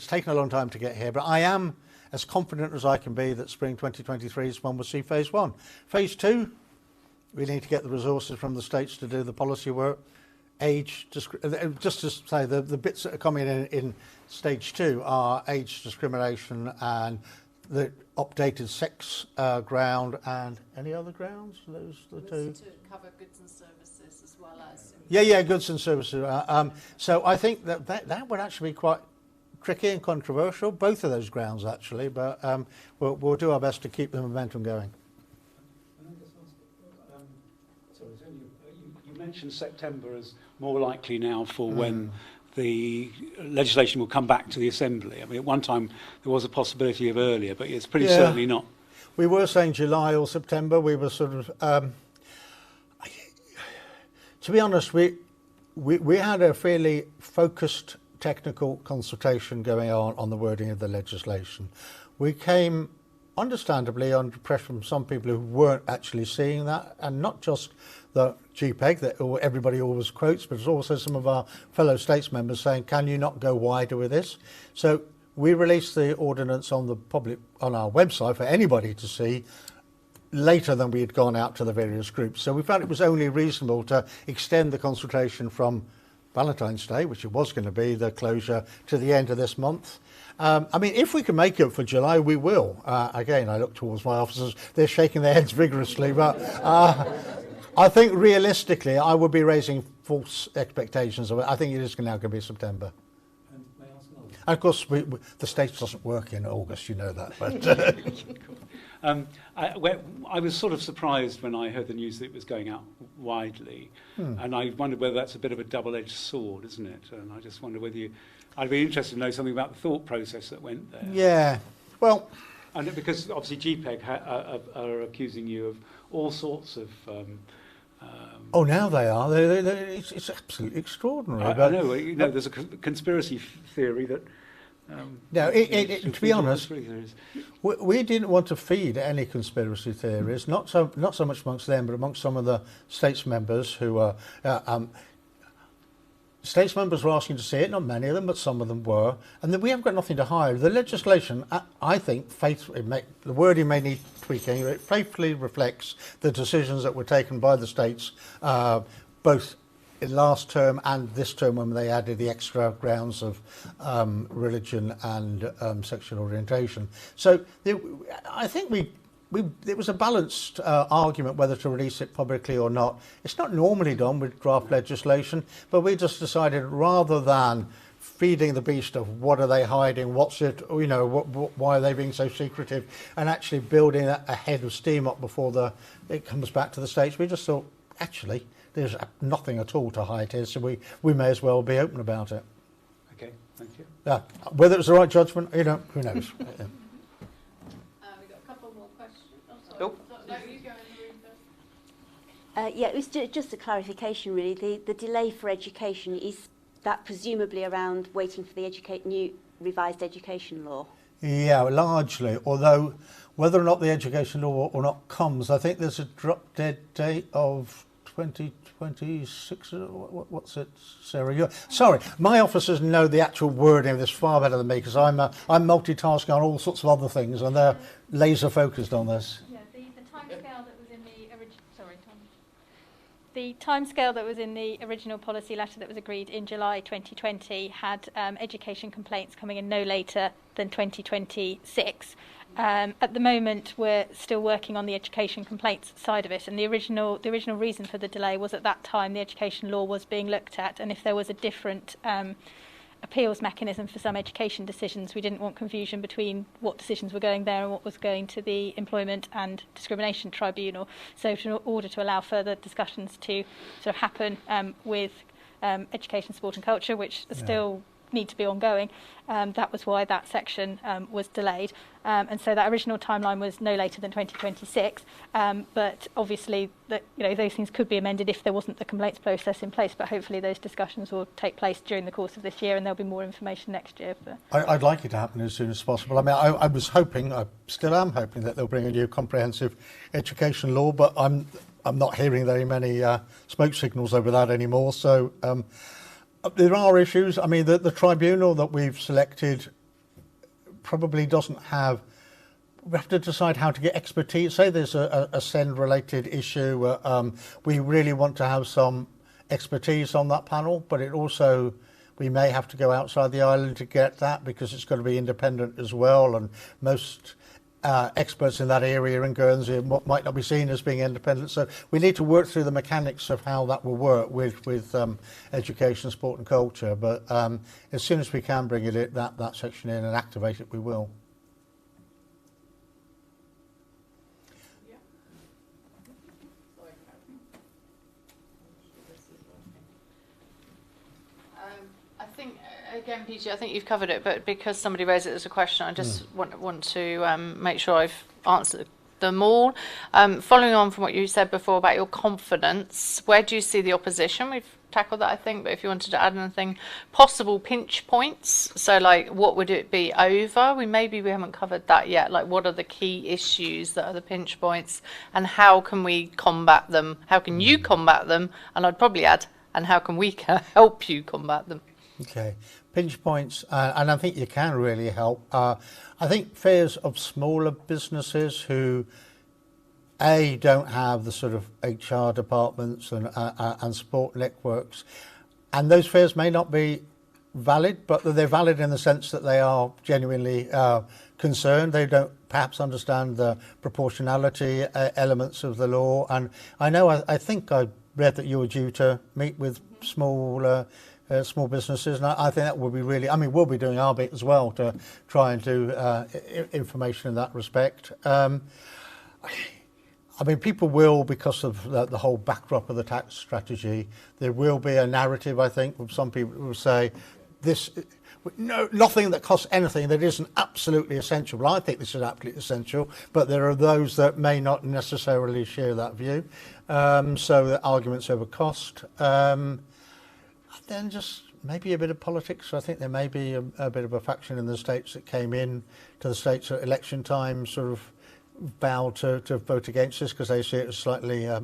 taken a long time to get here, but I am as confident as I can be that spring 2023 is when we'll see phase 1. Phase 2, we need to get the resources from the states to do the policy work. Just to say, the bits that are coming in stage 2 are age discrimination and the updated sex ground and any other grounds? Those are the two. To cover goods and services as well as... Yeah, goods and services. So I think that would actually be quite tricky and controversial, both of those grounds actually, but we'll do our best to keep the momentum going. You mentioned September as more likely now for when the legislation will come back to the Assembly. I mean, at one time there was a possibility of earlier, but it's pretty certainly not. We were saying July or September. We were sort of, to be honest, we had a fairly focused technical consultation going on the wording of the legislation. We came, understandably, under pressure from some people who weren't actually seeing that, and not just the GPEG that everybody always quotes, but also some of our fellow states members saying, can you not go wider with this? So we released the ordinance on our website for anybody to see later than we had gone out to the various groups. So we felt it was only reasonable to extend the consultation from Valentine's Day, which it was going to be, the closure, to the end of this month. I mean, if we can make it for July, we will. Again, I look towards my officers. They're shaking their heads vigorously. But I think realistically, I would be raising false expectations of it. I think it is now going to be September. And may I ask another? And of course, the States doesn't work in August, you know that. But I was sort of surprised when I heard the news that it was going out widely, and I wondered whether that's a bit of a double-edged sword, isn't it? And I just wonder whether I'd be interested to know something about the thought process that went there. Yeah, well... And because obviously GPEG are accusing you of all sorts of... oh, now they are. It's absolutely extraordinary. I know, there's a conspiracy theory that... No, to be honest, we didn't want to feed any conspiracy theories, not so much amongst them, but amongst some of the states members who are... states members were asking to see it, not many of them, but some of them were. And then we haven't got nothing to hide. The legislation, I think, the wording may need tweaking, it faithfully reflects the decisions that were taken by the states, both in last term and this term when they added the extra grounds of religion and sexual orientation. So I think it was a balanced argument whether to release it publicly or not. It's not normally done with draft legislation, but we just decided rather than feeding the beast of what are they hiding, what's it, you know, why are they being so secretive, and actually building a head of steam up before it comes back to the States, we just thought, actually, there's nothing at all to hide here, so we may as well be open about it. Okay, thank you. Yeah, whether it was the right judgment, you know, who knows. We've got a couple more questions. Oh, sorry. Oh. No, you go in the room first. Yeah, it was just a clarification, really. The delay for education, is that presumably around waiting for the new revised education law? Yeah, largely, although whether or not the education law or not comes, I think there's a drop-dead date of 2026. What's it, Sarah? Sorry, my officers know the actual wording of this far better than me, because I'm multitasking on all sorts of other things, and they're laser focused on this. Yeah, the timescale that was in the original. Sorry, Tom. The timescale that was in the original policy letter that was agreed in July 2020 had education complaints coming in no later than 2026. At the moment, we're still working on the education complaints side of it, and the original reason for the delay was at that time the education law was being looked at, and if there was a different appeals mechanism for some education decisions. We didn't want confusion between what decisions were going there and what was going to the Employment and Discrimination Tribunal. So in order to allow further discussions to sort of happen with education, sport and culture, which are still need to be ongoing, that was why that section was delayed. And so that original timeline was no later than 2026. But obviously, those things could be amended if there wasn't the complaints process in place. But hopefully, those discussions will take place during the course of this year, and there'll be more information next year. I'd like it to happen as soon as possible. I mean, I was hoping, I still am hoping, that they'll bring a new comprehensive education law, but I'm not hearing very many smoke signals over that anymore. So there are issues. I mean, the tribunal that we've selected probably doesn't have. We have to decide how to get expertise. Say there's a send-related issue. We really want to have some expertise on that panel, but it also, we may have to go outside the island to get that, because it's got to be independent as well. And most experts in that area in Guernsey might not be seen as being independent. So we need to work through the mechanics of how that will work with education, sport and culture. But as soon as we can bring that section in and activate it, we will. I think, again, PG, I think you've covered it, but because somebody raised it as a question, I just want to make sure I've answered them all. Following on from what you said before about your confidence, where do you see the opposition? We've tackled that, I think, but if you wanted to add anything, possible pinch points. So, like, what would it be over? Maybe we haven't covered that yet. Like, what are the key issues that are the pinch points, and how can we combat them? How can you combat them? And I'd probably add, and how can we help you combat them? Okay, pinch points, and I think you can really help. I think fears of smaller businesses who don't have the sort of HR departments and support networks, and those fears may not be valid, but they're valid in the sense that they are genuinely concerned. They don't perhaps understand the proportionality elements of the law. And I know, I think I read that you were due to meet with small businesses, and I think that would be really, I mean, we'll be doing our bit as well to try and do information in that respect. I mean, people will, because of the whole backdrop of the tax strategy, there will be a narrative, I think, from some people who will say, nothing that costs anything that isn't absolutely essential. Well, I think this is absolutely essential, but there are those that may not necessarily share that view. So the arguments over cost. Then just maybe a bit of politics. I think there may be a bit of a faction in the States that came in to the States at election time, sort of vowed to vote against this because they see it as slightly, I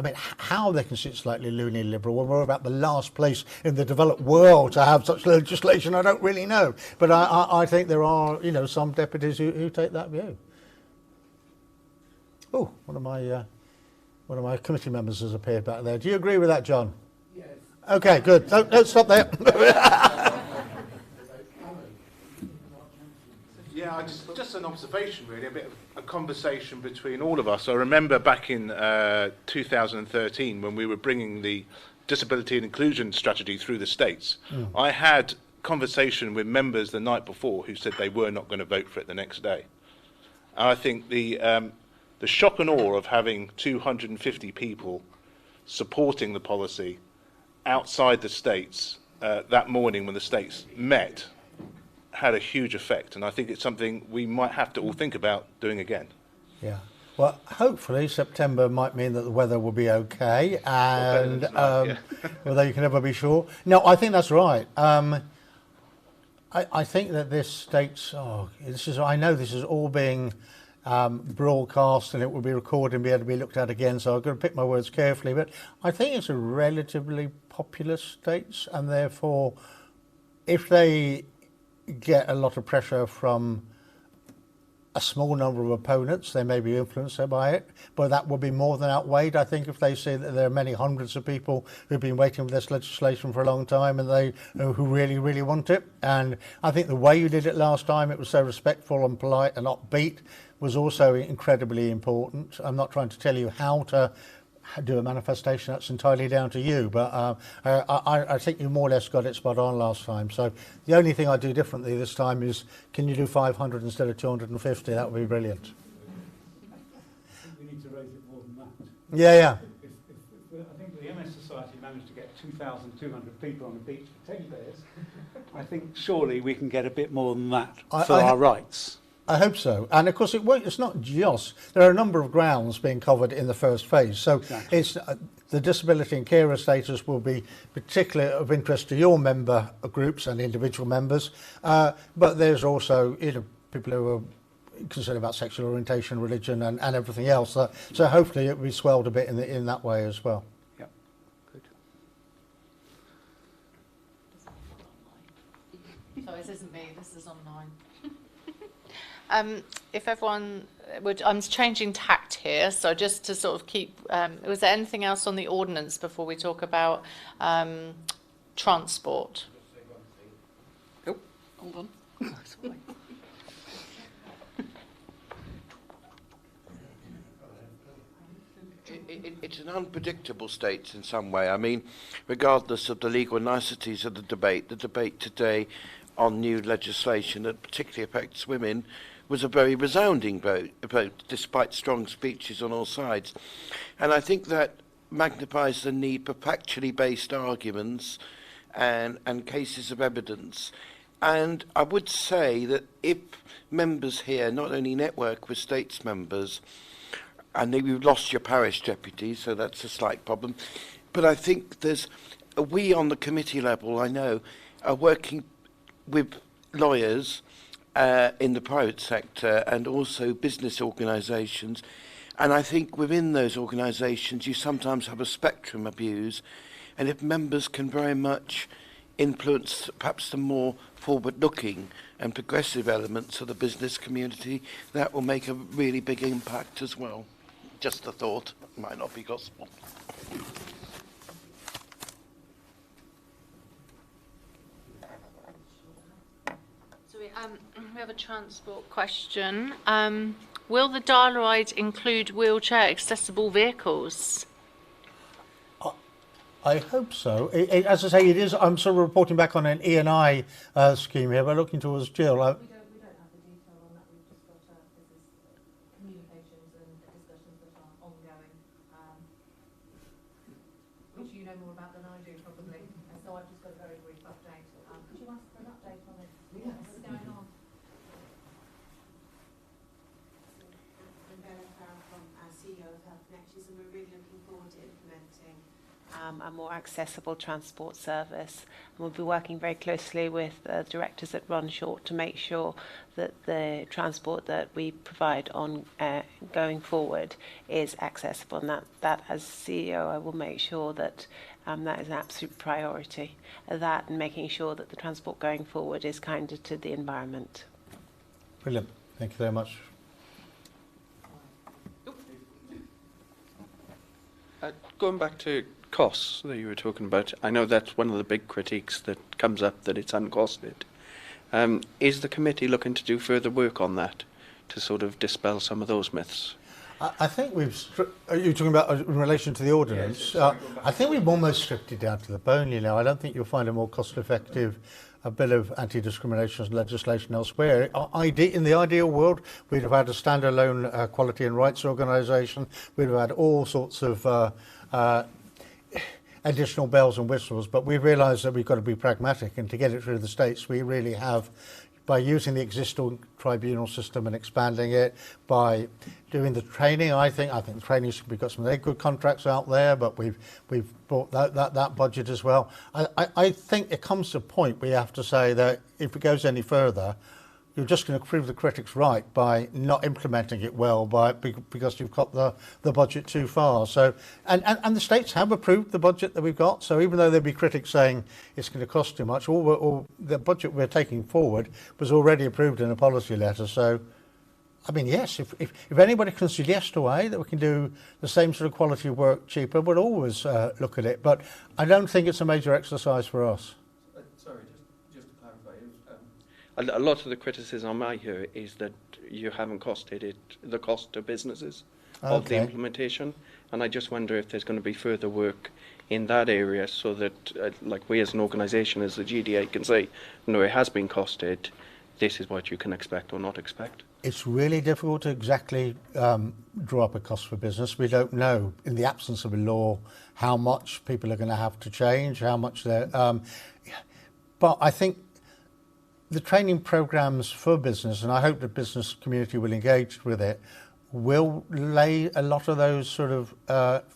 mean, how they can see it slightly loony liberal when we're about the last place in the developed world to have such legislation, I don't really know. But I think there are, some deputies who take that view. Oh, one of my committee members has appeared back there. Do you agree with that, John? Yes. Okay, good. Don't stop there. Yeah, just an observation, really, a bit of a conversation between all of us. I remember back in 2013 when we were bringing the disability and inclusion strategy through the States. I had conversation with members the night before who said they were not going to vote for it the next day. And I think the shock and awe of having 250 people supporting the policy outside the States that morning when the States met had a huge effect, and I think it's something we might have to all think about doing again. Yeah. Well, hopefully September might mean that the weather will be okay, and although you can never be sure. No, I think that's right. I think that this states. I know this is all being broadcast and it will be recorded and be able to be looked at again, so I've got to pick my words carefully, but I think it's a relatively populous states, and therefore if they get a lot of pressure from a small number of opponents, they may be influenced by it, but that will be more than outweighed, I think, if they see that there are many hundreds of people who've been waiting for this legislation for a long time and who really, really want it. And I think the way you did it last time, it was so respectful and polite and upbeat, was also incredibly important. I'm not trying to tell you how to do a manifestation, that's entirely down to you. But I think you more or less got it spot on last time. So the only thing I do differently this time is, can you do 500 instead of 250? That would be brilliant. We need to raise it more than that. Yeah. I think the MS Society managed to get 2,200 people on the beach for 10 days. I think surely we can get a bit more than that for our rights. I hope so. And of course, it's not just. There are a number of grounds being covered in the first phase. So exactly. It's the disability and carer status will be particularly of interest to your member groups and individual members. But there's also people who are concerned about sexual orientation, religion, and everything else. So hopefully it will be swelled a bit in that way as well. Yeah, good. So this isn't me, this is online. If everyone would, I'm changing tact here, so just to sort of keep, was there anything else on the ordinance before we talk about transport? Oh, hold on. Sorry. It's an unpredictable state in some way. I mean, regardless of the legal niceties of the debate today on new legislation that particularly affects women was a very resounding vote, despite strong speeches on all sides. And I think that magnifies the need for factually based arguments and cases of evidence. And I would say that if members here not only network with states members, and we've lost your parish deputy, so that's a slight problem, but I think we on the committee level, I know, are working with lawyers in the private sector and also business organisations. And I think within those organisations you sometimes have a spectrum of views, and if members can very much influence perhaps the more forward-looking and progressive elements of the business community, that will make a really big impact as well. Just a thought, might not be gospel. So we have a transport question. Will the dial-a-ride include wheelchair accessible vehicles? I hope so. As I say, it is. I'm sort of reporting back on an E&I scheme here, but looking towards Jill. We don't have the detail on that. We've just got this is communications and discussions that are ongoing, which you know more about than I do probably. And so I've just got a very brief update. Could you ask for an update on it? Yes. What's going on? From our CEO of Health Connections, and we're really looking forward to implementing a more accessible transport service. And we'll be working very closely with the directors at Ron Short to make sure that the transport that we provide on going forward is accessible, and that as CEO I will make sure that that is an absolute priority, that and making sure that the transport going forward is kinder to the environment. Brilliant. Thank you very much. Going back to costs that you were talking about, I know that's one of the big critiques that comes up, that it's uncosted. Is the committee looking to do further work on that to sort of dispel some of those myths? I think are you talking about in relation to the ordinance? Yes, I think we've almost stripped it down to the bone, you know. I don't think you'll find a more cost-effective bit of anti-discrimination legislation elsewhere. In the ideal world, we'd have had a standalone quality and rights organisation. We'd have had all sorts of additional bells and whistles, but we realise that we've got to be pragmatic, and to get it through the states, we really have, by using the existing tribunal system and expanding it, by doing the training. I think the training should be, got some very good contracts out there, but we've brought that budget as well. I think it comes to a point where you have to say that if it goes any further, you're just going to prove the critics right by not implementing it well, because you've got the budget too far. So, and the states have approved the budget that we've got. So even though there'll be critics saying it's going to cost too much, all the budget we're taking forward was already approved in a policy letter. So, I mean, yes, if anybody can suggest a way that we can do the same sort of quality of work cheaper, we'll always look at it. But I don't think it's a major exercise for us. Sorry, just to clarify. A lot of the criticism I hear is that you haven't costed it, the cost to businesses. of the Okay. implementation, and I just wonder if there's going to be further work in that area so that, like we as an organisation, as the GDA, can say, no, it has been costed, this is what you can expect or not expect. It's really difficult to exactly draw up a cost for business. We don't know, in the absence of a law, how much people are going to have to change, how much they're... but I think the training programs for business, and I hope the business community will engage with it, will lay a lot of those sort of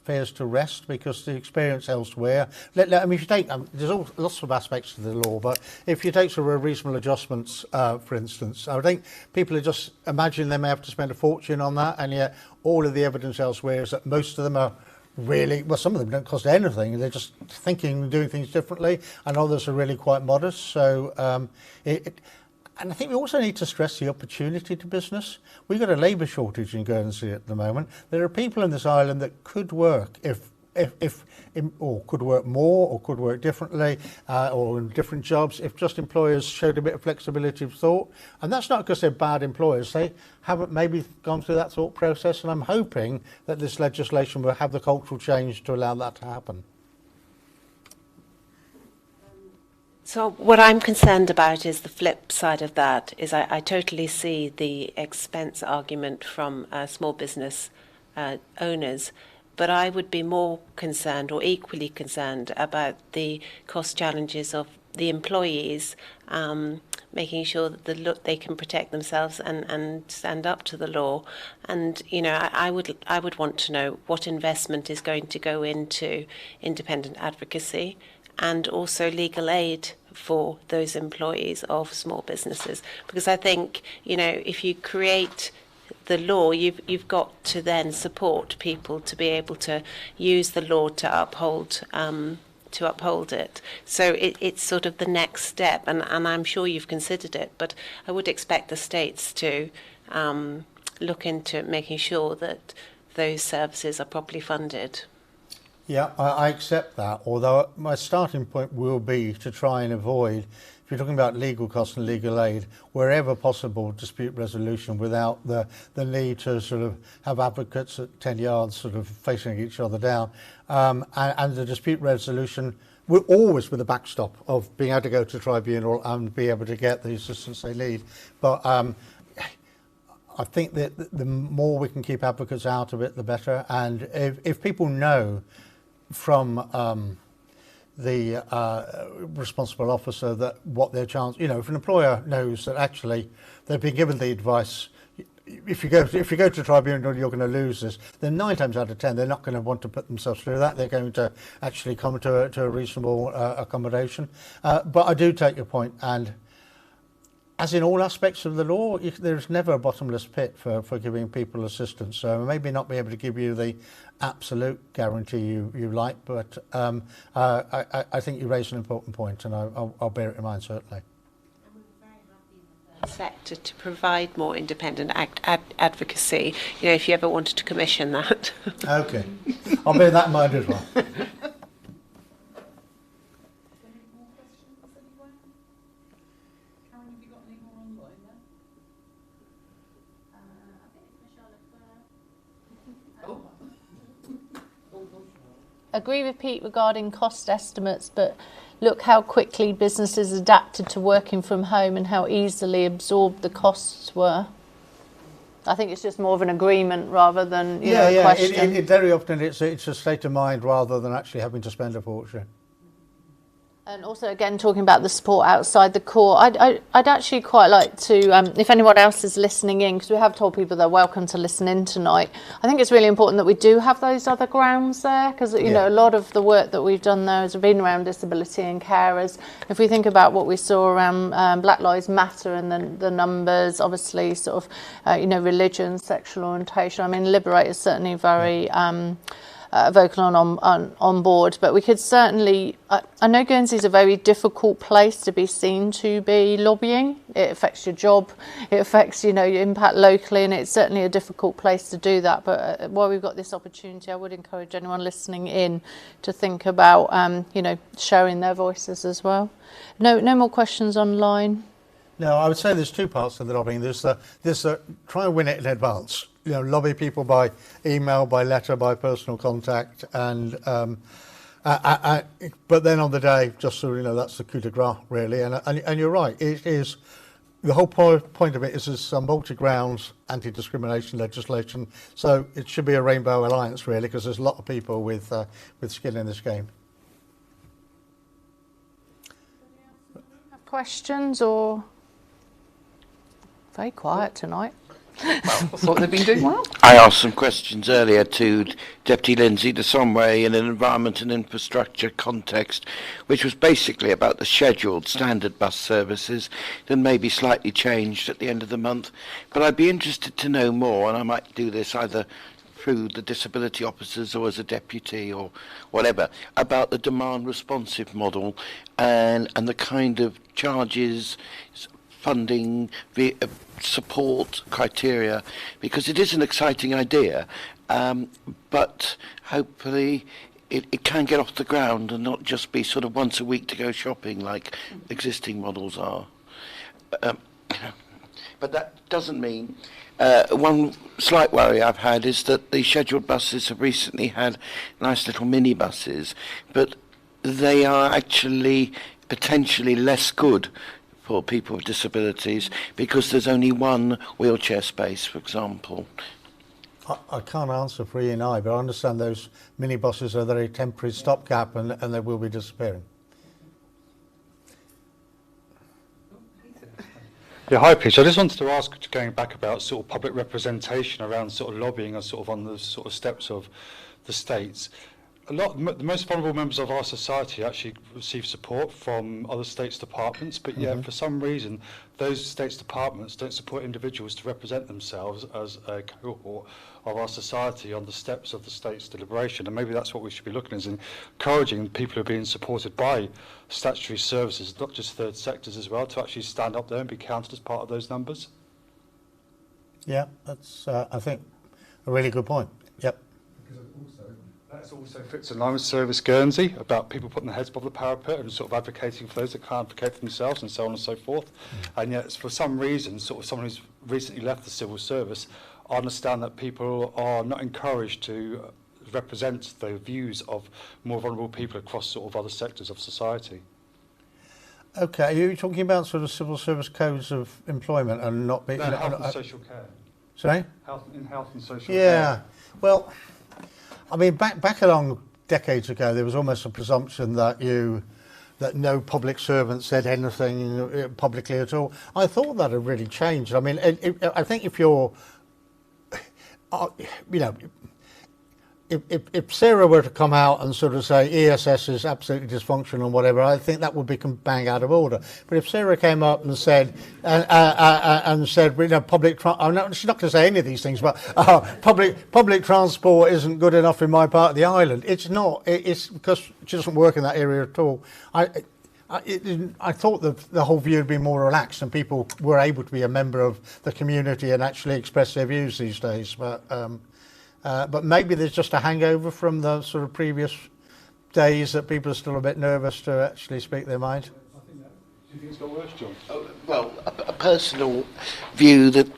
fears to rest, because the experience elsewhere... I mean, if you take... there's lots of aspects to the law, but if you take sort of reasonable adjustments, for instance, I think people are just imagining they may have to spend a fortune on that, and yet all of the evidence elsewhere is that most of them are really... well, some of them don't cost anything. They're just thinking and doing things differently, and others are really quite modest. So and I think we also need to stress the opportunity to business. We've got a labour shortage in Guernsey at the moment. There are people in this island that could work or could work more, or could work differently, or in different jobs, if just employers showed a bit of flexibility of thought. And that's not because they're bad employers. They haven't maybe gone through that thought process, and I'm hoping that this legislation will have the cultural change to allow that to happen. So what I'm concerned about is the flip side of that, is I totally see the expense argument from small business owners, but I would be more concerned, or equally concerned, about the cost challenges of the employees, making sure that they can protect themselves and stand up to the law. And I would want to know what investment is going to go into independent advocacy, and also legal aid for those employees of small businesses. Because I think, if you create the law, you've got to then support people to be able to use the law to uphold it. So it's sort of the next step, and I'm sure you've considered it, but I would expect the states to look into making sure that those services are properly funded. Yeah, I accept that, although my starting point will be to try and avoid, if you're talking about legal costs and legal aid, wherever possible, dispute resolution without the need to sort of have advocates at 10 yards sort of facing each other down. And the dispute resolution, we're always with a backstop of being able to go to tribunal and be able to get the assistance they need. But I think that the more we can keep advocates out of it, the better. And if people know from the responsible officer that what their chance, if an employer knows that actually they've been given the advice, if you go to tribunal you're going to lose this, then 9 times out of 10 they're not going to want to put themselves through that. They're going to actually come to a reasonable accommodation. But I do take your point, and as in all aspects of the law, there's never a bottomless pit for giving people assistance. So maybe not be able to give you the absolute guarantee you like, but I think you raised an important point, and I'll bear it in mind, certainly. Sector to provide more independent advocacy, if you ever wanted to commission that. Okay, I'll bear that in mind as well. Agree with Pete regarding cost estimates, but look how quickly businesses adapted to working from home and how easily absorbed the costs were. I think it's just more of an agreement rather than a question. Very often it's a state of mind rather than actually having to spend a fortune. And also, again, talking about the support outside the court, I'd actually quite like to, if anyone else is listening in, because we have told people they're welcome to listen in tonight, I think it's really important that we do have those other grounds there, because, a lot of the work that we've done there has been around disability and carers. If we think about what we saw around Black Lives Matter and the numbers, obviously, sort of, religion, sexual orientation, I mean, Liberate is certainly very... vocal on board, but we could certainly, I know Guernsey is a very difficult place to be seen to be lobbying. It affects your job, it affects, your impact locally, and it's certainly a difficult place to do that. But while we've got this opportunity, I would encourage anyone listening in to think about, sharing their voices as well. No more questions online. No, I would say there's two parts to the lobbying. There's the try and win it in advance. You know, lobby people by email, by letter, by personal contact, and but then on the day, just so you know, that's the coup de grace, really. And you're right. It is the whole point of it is this multi-grounds anti-discrimination legislation. So it should be a rainbow alliance, really, because there's a lot of people with skin in this game. Questions or very quiet tonight? I thought they'd been doing well. I asked some questions earlier to Deputy Lindsay de Somway in an environment and infrastructure context, which was basically about the scheduled standard bus services that may be slightly changed at the end of the month. But I'd be interested to know more, and I might do this either through the disability officers or as a deputy or whatever, about the demand responsive model and the kind of charges, funding, support criteria, because it is an exciting idea, but hopefully it can get off the ground and not just be sort of once a week to go shopping like existing models are. But that doesn't mean one slight worry I've had is that the scheduled buses have recently had nice little minibuses, but they are actually potentially less good for people with disabilities because there's only one wheelchair space, for example. I can't answer for E&I, but I understand those minibuses are very temporary stopgap and they will be disappearing. Yeah, hi Peter. I just wanted to ask, going back about sort of public representation around sort of lobbying and sort of on the sort of steps of the states. The most vulnerable members of our society actually receive support from other states' departments, but yet for some reason those states' departments don't support individuals to represent themselves as a cohort of our society on the steps of the state's deliberation. And maybe that's what we should be looking at, is encouraging people who are being supported by statutory services, not just third sectors as well, to actually stand up there and be counted as part of those numbers. Yeah, that's I think a really good point. Yep. That also fits in line with Service Guernsey, about people putting their heads above the parapet and sort of advocating for those that can't advocate for themselves and so on and so forth. And yet, for some reason, sort of someone who's recently left the civil service, I understand that people are not encouraged to represent the views of more vulnerable people across sort of other sectors of society. Okay, are you talking about sort of civil service codes of employment and not being... No, health and social care. Sorry? Health and social care. Yeah, well, I mean, back along decades ago, there was almost a presumption that no public servant said anything publicly at all. I thought that had really changed. I mean, I think if you're, you know, if Sarah were to come out and sort of say ESS is absolutely dysfunctional and whatever, I think that would be bang out of order. But if Sarah came up and said, you know, she's not going to say any of these things, but public transport isn't good enough in my part of the island. It's not. It's because she doesn't work in that area at all. I thought the whole view would be more relaxed and people were able to be a member of the community and actually express their views these days. But maybe there's just a hangover from the sort of previous days that people are still a bit nervous to actually speak their mind. Do you think it's got worse, John? Well, a personal view that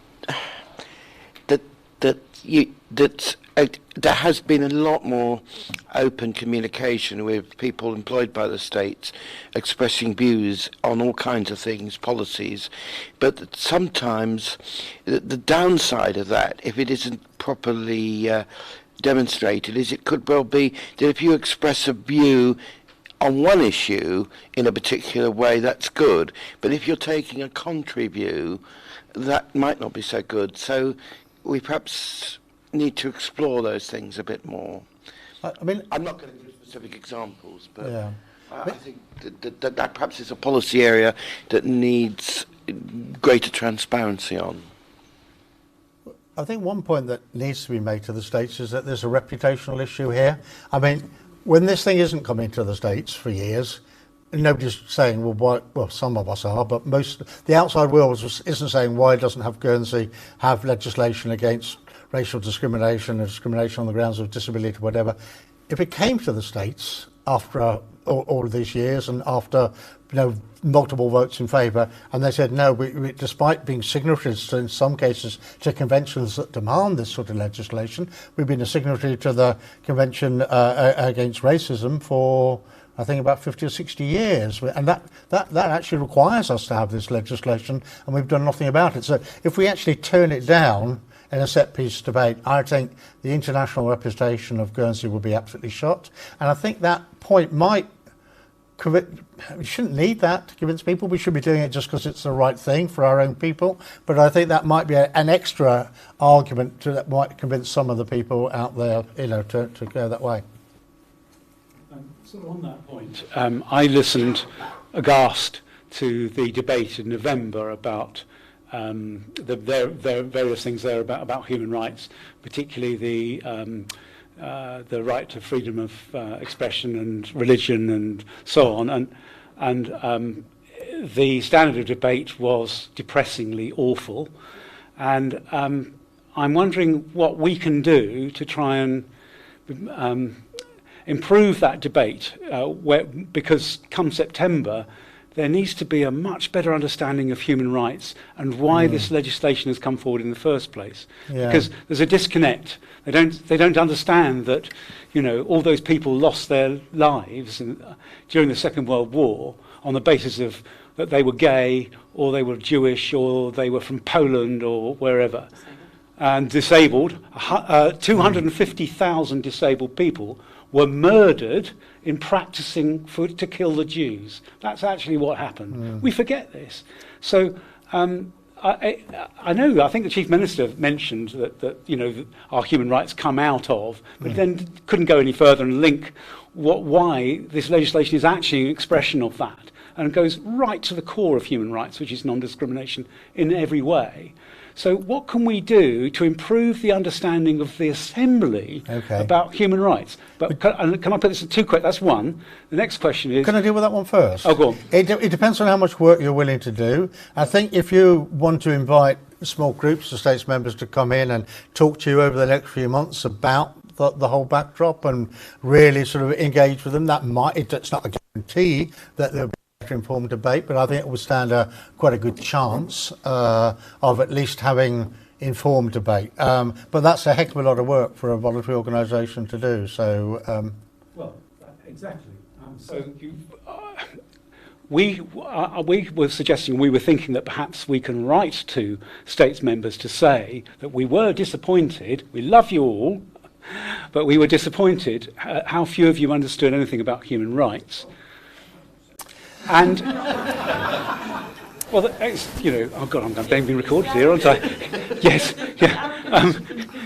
there has been a lot more open communication with people employed by the states expressing views on all kinds of things, policies, but sometimes the downside of that, if it isn't properly demonstrated, is it could well be that if you express a view on one issue in a particular way, that's good, but if you're taking a contrary view, that might not be so good. So we perhaps need to explore those things a bit more. I mean, I'm not going to give specific examples, but yeah. I think that perhaps is a policy area that needs greater transparency on. I think one point that needs to be made to the States is that there's a reputational issue here. I mean, when this thing isn't coming to the States for years, nobody's saying, well, some of us are, but the outside world isn't saying why doesn't have Guernsey have legislation against racial discrimination and discrimination on the grounds of disability, whatever. If it came to the States, after all of these years and after multiple votes in favour, and they said no, we, despite being signatories in some cases to conventions that demand this sort of legislation, we've been a signatory to the Convention Against Racism for I think about 50 or 60 years, and that actually requires us to have this legislation, and we've done nothing about it. So if we actually turn it down in a set-piece debate, I think the international reputation of Guernsey will be absolutely shot, and I think that point might we shouldn't need that to convince people. We should be doing it just because it's the right thing for our own people. But I think that might be an extra argument that might convince some of the people out there, to go that way. Sort of on that point, I listened aghast to the debate in November about the various things there about human rights, particularly the right to freedom of expression and religion and so on, and the standard of debate was depressingly awful, and I'm wondering what we can do to try and improve that debate, because come September there needs to be a much better understanding of human rights and why this legislation has come forward in the first place. Yeah. Because there's a disconnect. They don't understand that, all those people lost their lives during the Second World War on the basis of that they were gay, or they were Jewish, or they were from Poland or wherever, and disabled. 250,000 disabled people were murdered in practicing to kill the Jews. That's actually what happened. We forget this. So I think the Chief Minister mentioned that our human rights come out of, but then couldn't go any further and link why this legislation is actually an expression of that, and goes right to the core of human rights, which is non-discrimination in every way. So what can we do to improve the understanding of the Assembly about human rights? But can I put this in two questions? That's one. The next question is... Can I deal with that one first? Oh, go on. It depends on how much work you're willing to do. I think if you want to invite small groups of states members to come in and talk to you over the next few months about the whole backdrop and really sort of engage with them, it's not a guarantee that there'll be informed debate, but I think it will stand quite a good chance of at least having informed debate. But that's a heck of a lot of work for a voluntary organisation to do. So, well, exactly. We were suggesting, we were thinking that perhaps we can write to states members to say that we were disappointed. We love you all, but we were disappointed how few of you understood anything about human rights. And well, oh God, I'm being recorded here, aren't I? Yes, yeah.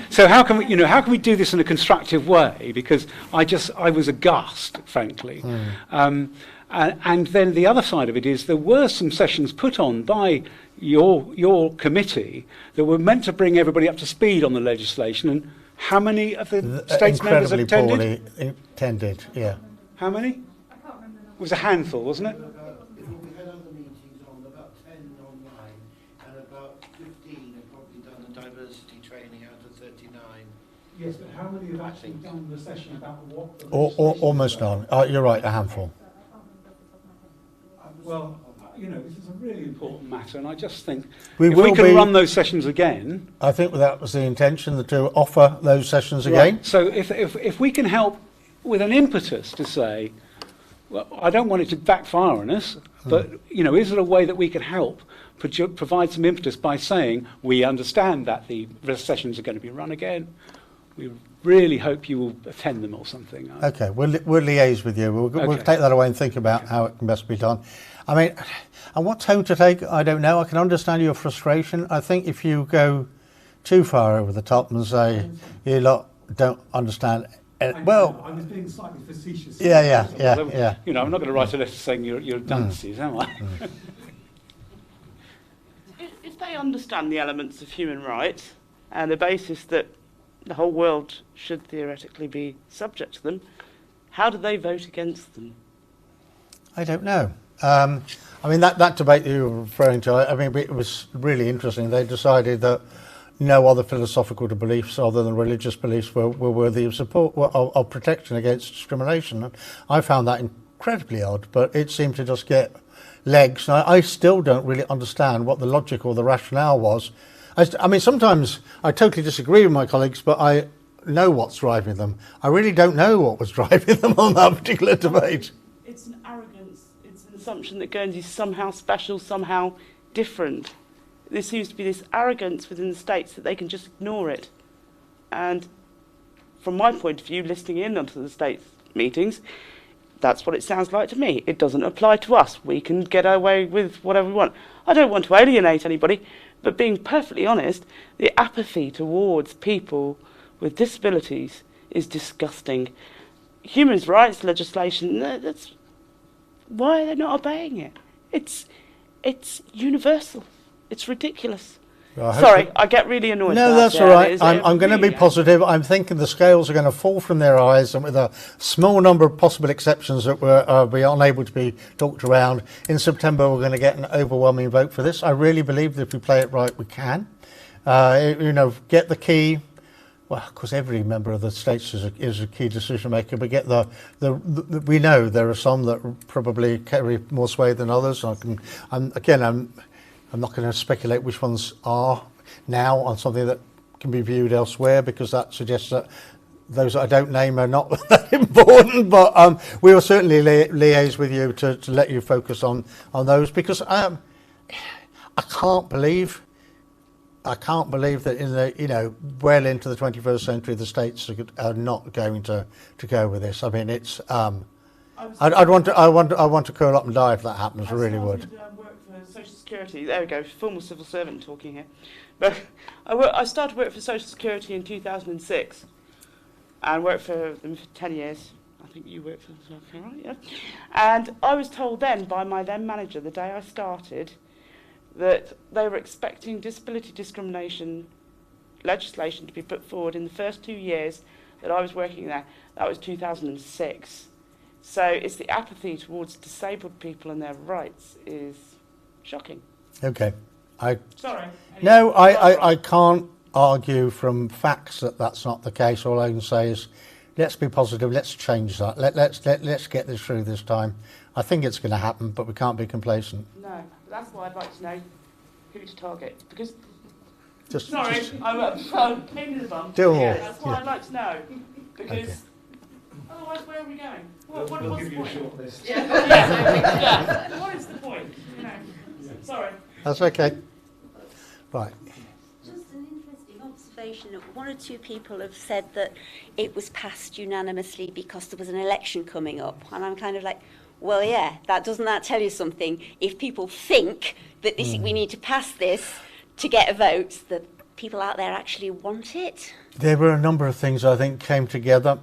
So how can we do this in a constructive way? Because I was aghast, frankly. And then the other side of it is there were some sessions put on by your committee that were meant to bring everybody up to speed on the legislation. And how many of the states members attended? Incredibly attended, yeah. How many? It was a handful, wasn't it? We had other meetings on, about 10 online, and about 15 have probably done the diversity training out of 39. Yes, but how many have actually done the session about what? Almost none. You're right, a handful. Well, this is a really important matter, and I just think we can run those sessions again. I think that was the intention, to offer those sessions again. Right. So if we can help with an impetus to say, well, I don't want it to backfire on us, but is there a way that we can help provide some impetus by saying we understand that the sessions are going to be run again? We really hope you will attend them or something. Okay, we'll liaise with you. We'll take that away and think about how it can best be done. I mean, and what tone to take, I don't know. I can understand your frustration. I think if you go too far over the top and say you lot don't understand. I was being slightly facetious. Yeah. I'm not going to write a letter saying you're dunces, am I? If they understand the elements of human rights and the basis that the whole world should theoretically be subject to them, how do they vote against them? I don't know. I mean, that debate that you were referring to, I mean, it was really interesting. They decided that no other philosophical beliefs other than religious beliefs were worthy of support, of protection against discrimination. And I found that incredibly odd, but it seemed to just get legs. And I still don't really understand what the logic or the rationale was. I mean, sometimes I totally disagree with my colleagues, but I know what's driving them. I really don't know what was driving them on that particular debate. It's an arrogance. It's an assumption that Guernsey's somehow special, somehow different. There seems to be this arrogance within the states that they can just ignore it. And from my point of view, listening in onto the states meetings, that's what it sounds like to me. It doesn't apply to us. We can get away with whatever we want. I don't want to alienate anybody, but being perfectly honest, the apathy towards people with disabilities is disgusting. Human rights legislation, that's why are they not obeying it? It's universal. It's ridiculous. Sorry, I get really annoyed. No, that's all right. I'm going to be positive. I'm thinking the scales are going to fall from their eyes, and with a small number of possible exceptions that will be unable to be talked around, in September we're going to get an overwhelming vote for this. I really believe that if we play it right, we can. Get the key. Well, of course, every member of the states is a key decision maker, but get we know there are some that probably carry more sway than others. I'm not going to speculate which ones are now on something that can be viewed elsewhere, because that suggests that those that I don't name are not that important. But we will certainly liaise with you to let you focus on those, because I can't believe that in the well into the 21st century the states are not going to go with this. I mean, it's I want to curl up and die if that happens. I really would. Social Security, there we go, former civil servant talking here. But I started work for Social Security in 2006 and worked for them for 10 years. I think you worked for them as well, right? Yeah. And I was told then by my then manager, the day I started, that they were expecting disability discrimination legislation to be put forward in the first 2 years that I was working there. That was 2006. So it's the apathy towards disabled people and their rights is shocking. Okay. Sorry. I can't argue from facts that that's not the case. All I can say is, let's be positive. Let's change that. Let's get this through this time. I think it's going to happen, but we can't be complacent. No, that's why I'd like to know who to target. Because I'm a pain in the bum. That's why I'd like to know. Because otherwise, where are we going? What's the point? Short list. Yeah. What is the point? Sorry. That's okay. Right. Just an interesting observation that one or two people have said that it was passed unanimously because there was an election coming up. And I'm kind of like, well, yeah, doesn't that tell you something? If people think that we need to pass this to get a vote, that people out there actually want it? There were a number of things I think came together.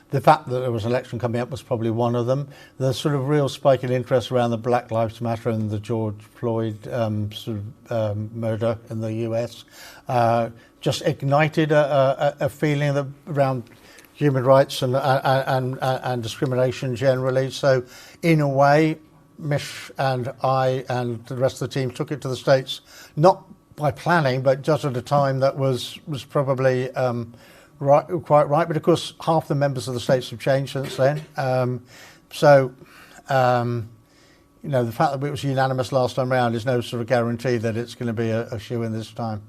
The fact that there was an election coming up was probably one of them. The sort of real spike in interest around the Black Lives Matter and the George Floyd murder in the US just ignited a feeling that around human rights and discrimination generally. So in a way, Mish and I and the rest of the team took it to the States, not by planning, but just at a time that was probably quite right. But of course, half the members of the States have changed since then. The fact that it was unanimous last time round is no sort of guarantee that it's going to be a shoe-in this time.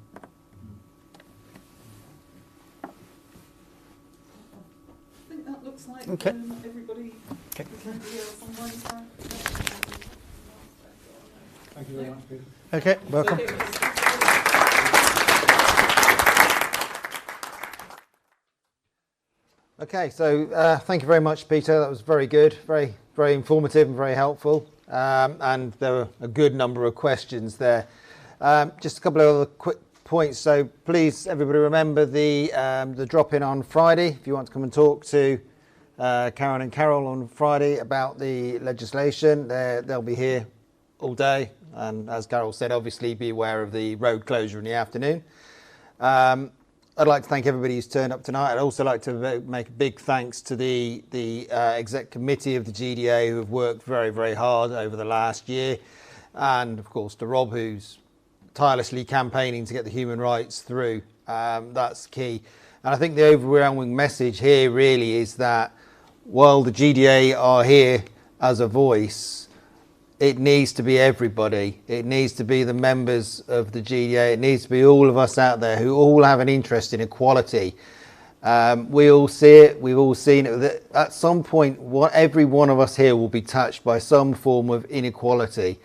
I think that looks like okay. Everybody. Okay. Thank you very much, Peter. Okay, welcome. Okay, so thank you very much, Peter. That was very good, very, very informative and very helpful. And there were a good number of questions there. Just a couple of other quick points. So please, everybody, remember the drop-in on Friday. If you want to come and talk to Karen and Carol on Friday about the legislation, they'll be here all day. And as Carol said, obviously be aware of the road closure in the afternoon. I'd like to thank everybody who's turned up tonight. I'd also like to make a big thanks to the exec committee of the GDA who have worked very, very hard over the last year. And of course to Rob, who's tirelessly campaigning to get the human rights through. That's key. And I think the overwhelming message here really is that while the GDA are here as a voice, it needs to be everybody. It needs to be the members of the GDA. It needs to be all of us out there who all have an interest in equality. We all see it. We've all seen it. At some point, every one of us here will be touched by some form of inequality.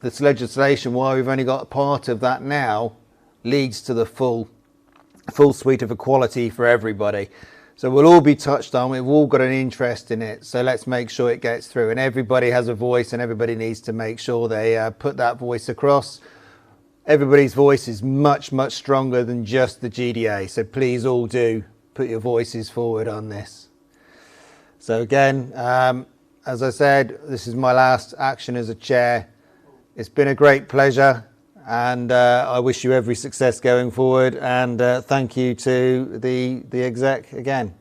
This legislation, while we've only got part of that now, leads to the full suite of equality for everybody. So we'll all be touched on. We've all got an interest in it. So let's make sure it gets through. And everybody has a voice, and everybody needs to make sure they put that voice across. Everybody's voice is much, much stronger than just the GDA. So please all do put your voices forward on this. So again, as I said, this is my last action as a chair. It's been a great pleasure, and I wish you every success going forward, and thank you to the exec again.